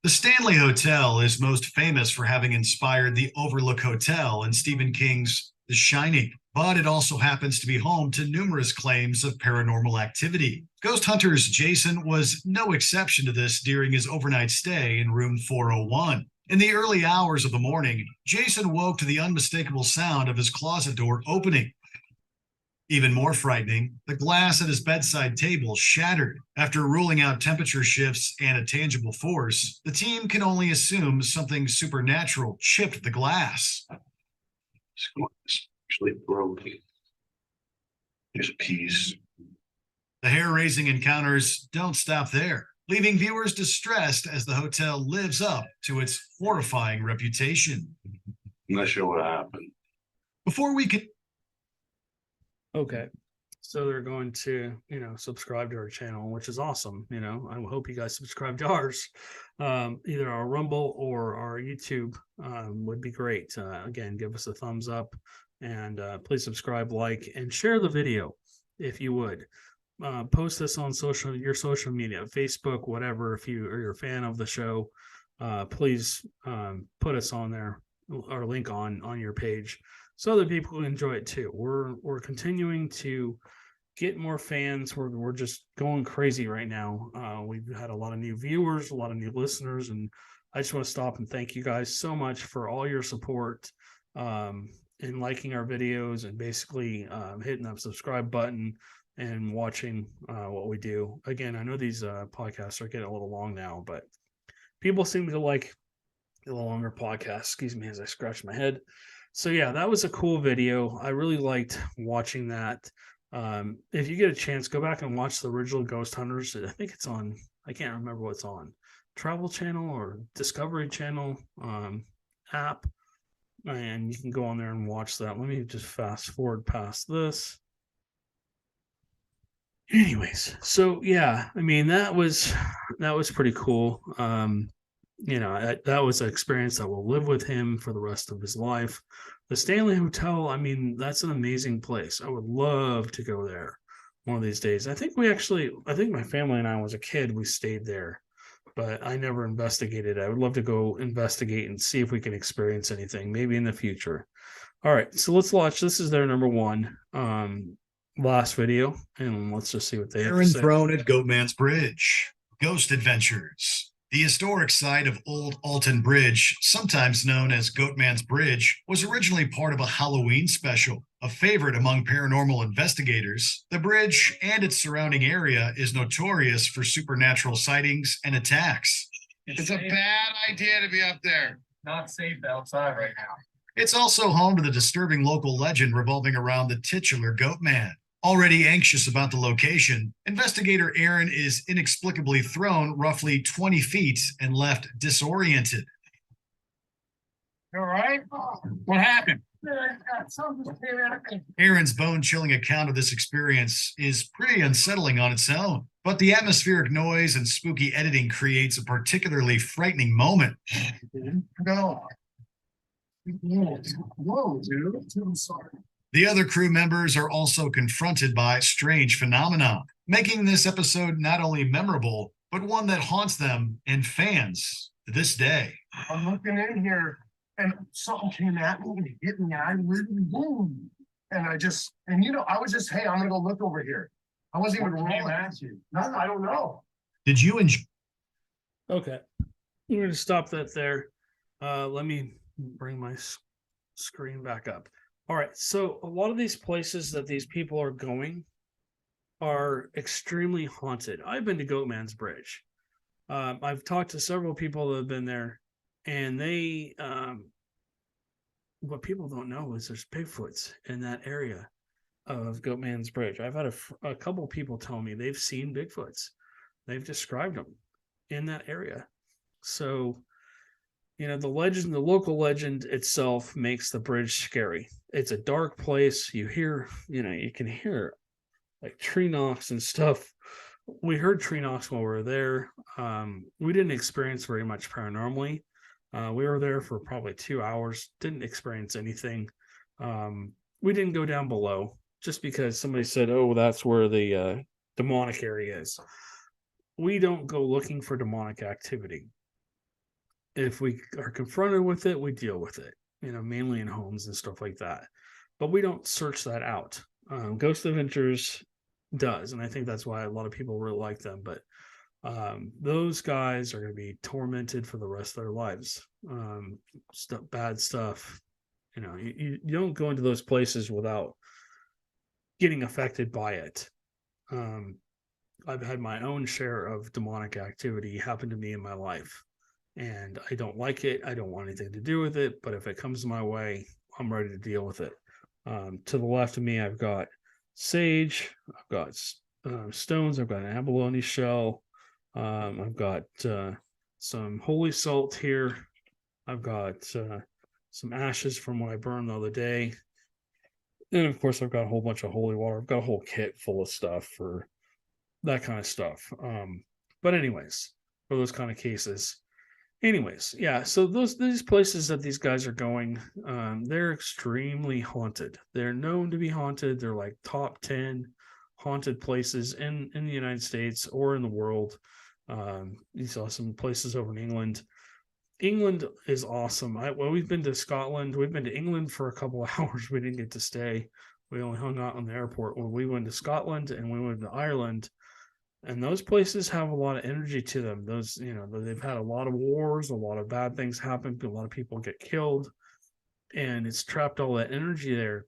The Stanley Hotel is most famous for having inspired the Overlook Hotel in Stephen King's The Shining, but it also happens to be home to numerous claims of paranormal activity. Ghost Hunter's Jason was no exception to this during his overnight stay in room 401. In the early hours of the morning, Jason woke to the unmistakable sound of his closet door opening. Even more frightening, the glass at his bedside table shattered. After ruling out temperature shifts and a tangible force, the team can only assume something supernatural chipped the glass.
It's actually broken. There's a piece.
The hair-raising encounters don't stop there, leaving viewers distressed as the hotel lives up to its horrifying reputation.
I'm not sure what happened.
Before we could...
Okay. So they're going to, subscribe to our channel, which is awesome. I hope you guys subscribe to ours. Either our Rumble or our YouTube would be great. Again, give us a thumbs up, and please subscribe, like, and share the video if you would. Post this on your social media, Facebook, whatever. If you're a fan of the show, please put us on there, our link on your page, so other people can enjoy it too. We're continuing to get more fans. We're just going crazy right now. We've had a lot of new viewers, a lot of new listeners, and I just want to stop and thank you guys so much for all your support and liking our videos, and basically hitting that subscribe button and watching what we do. Again, I know these podcasts are getting a little long now, but people seem to like the longer podcasts. Excuse me as I scratch my head. So yeah, that was a cool video. I really liked watching that. If you get a chance, go back and watch the original Ghost Hunters. I think it's on, I can't remember what's on, Travel Channel or Discovery Channel app. And you can go on there and watch that. Let me just fast forward past this. Anyways, so yeah, I mean, that was pretty cool. that was an experience that will live with him for the rest of his life. The Stanley Hotel, I mean, that's an amazing place. I would love to go there one of these days. I think my family and I, was a kid, we stayed there, but I never investigated. I would love to go investigate and see if we can experience anything, maybe in the future. All right, so let's watch. This is their number one last video, and let's just see what they have to
Aaron
say.
thrown at Goatman's Bridge. Ghost Adventures. The historic site of Old Alton Bridge, sometimes known as Goatman's Bridge, was originally part of a Halloween special. A favorite among paranormal investigators, the bridge and its surrounding area is notorious for supernatural sightings and attacks.
It's a bad idea to be up there.
Not safe outside right now.
It's also home to the disturbing local legend revolving around the titular Goatman. Already anxious about the location, investigator Aaron is inexplicably thrown roughly 20 feet and left disoriented.
You all right? What happened?
Aaron's bone-chilling account of this experience is pretty unsettling on its own, but the atmospheric noise and spooky editing creates a particularly frightening moment.
No. Whoa, dude. I'm sorry.
The other crew members are also confronted by strange phenomena, making this episode not only memorable, but one that haunts them and fans to this day.
I'm looking in here and something came at me and it hit me and I really boom. And I was just, hey, I'm gonna go look over here. I wasn't even rolling at you. No, I don't know.
Did you enjoy?
Okay, we're going to stop that there. Let me bring my screen back up. All right, so a lot of these places that these people are going are extremely haunted. I've been to Goatman's Bridge. I've talked to several people that have been there, and they what people don't know is there's Bigfoots in that area of Goatman's Bridge. I've had a couple of people tell me they've seen Bigfoots. They've described them in that area. So, the legend, the local legend itself makes the bridge scary. It's a dark place. You can hear like tree knocks and stuff. We heard tree knocks while we were there. We didn't experience very much paranormally. We were there for probably 2 hours, didn't experience anything. We didn't go down below just because somebody said, oh, that's where the demonic area is. We don't go looking for demonic activity. If we are confronted with it, we deal with it, mainly in homes and stuff like that. But we don't search that out. Ghost Adventures does, and I think that's why a lot of people really like them. But those guys are going to be tormented for the rest of their lives. Bad stuff. You don't go into those places without getting affected by it. I've had my own share of demonic activity happen to me in my life. And I don't like it. I don't want anything to do with it. But if it comes my way, I'm ready to deal with it. To the left of me, I've got sage. I've got stones. I've got an abalone shell. I've got some holy salt here. I've got some ashes from what I burned the other day. And of course, I've got a whole bunch of holy water. I've got a whole kit full of stuff for that kind of stuff. But anyways, for those kind of cases. Anyways, yeah, so these places that these guys are going, they're extremely haunted. They're known to be haunted. They're like top 10 haunted places in the United States or in the world. You saw some places over in England. England is awesome. We've been to Scotland. We've been to England for a couple of hours. We didn't get to stay. We only hung out in the airport. When we went to Scotland and we went to Ireland, and those places have a lot of energy to them. They've had a lot of wars, a lot of bad things happen. A lot of people get killed, and it's trapped all that energy there.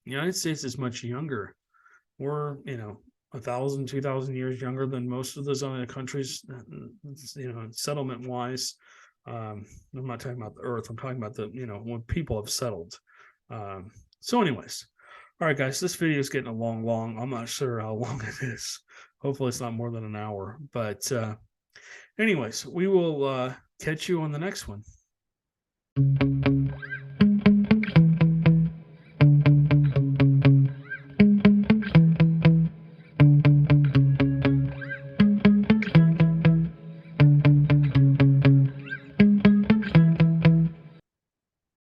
The United States is much younger. We're, 1,000, 2,000 years younger than most of those other countries, settlement wise. I'm not talking about the earth. I'm talking about when people have settled. So anyways, all right, guys, this video is getting long. I'm not sure how long it is. Hopefully it's not more than an hour. But anyways, we will catch you on the next one.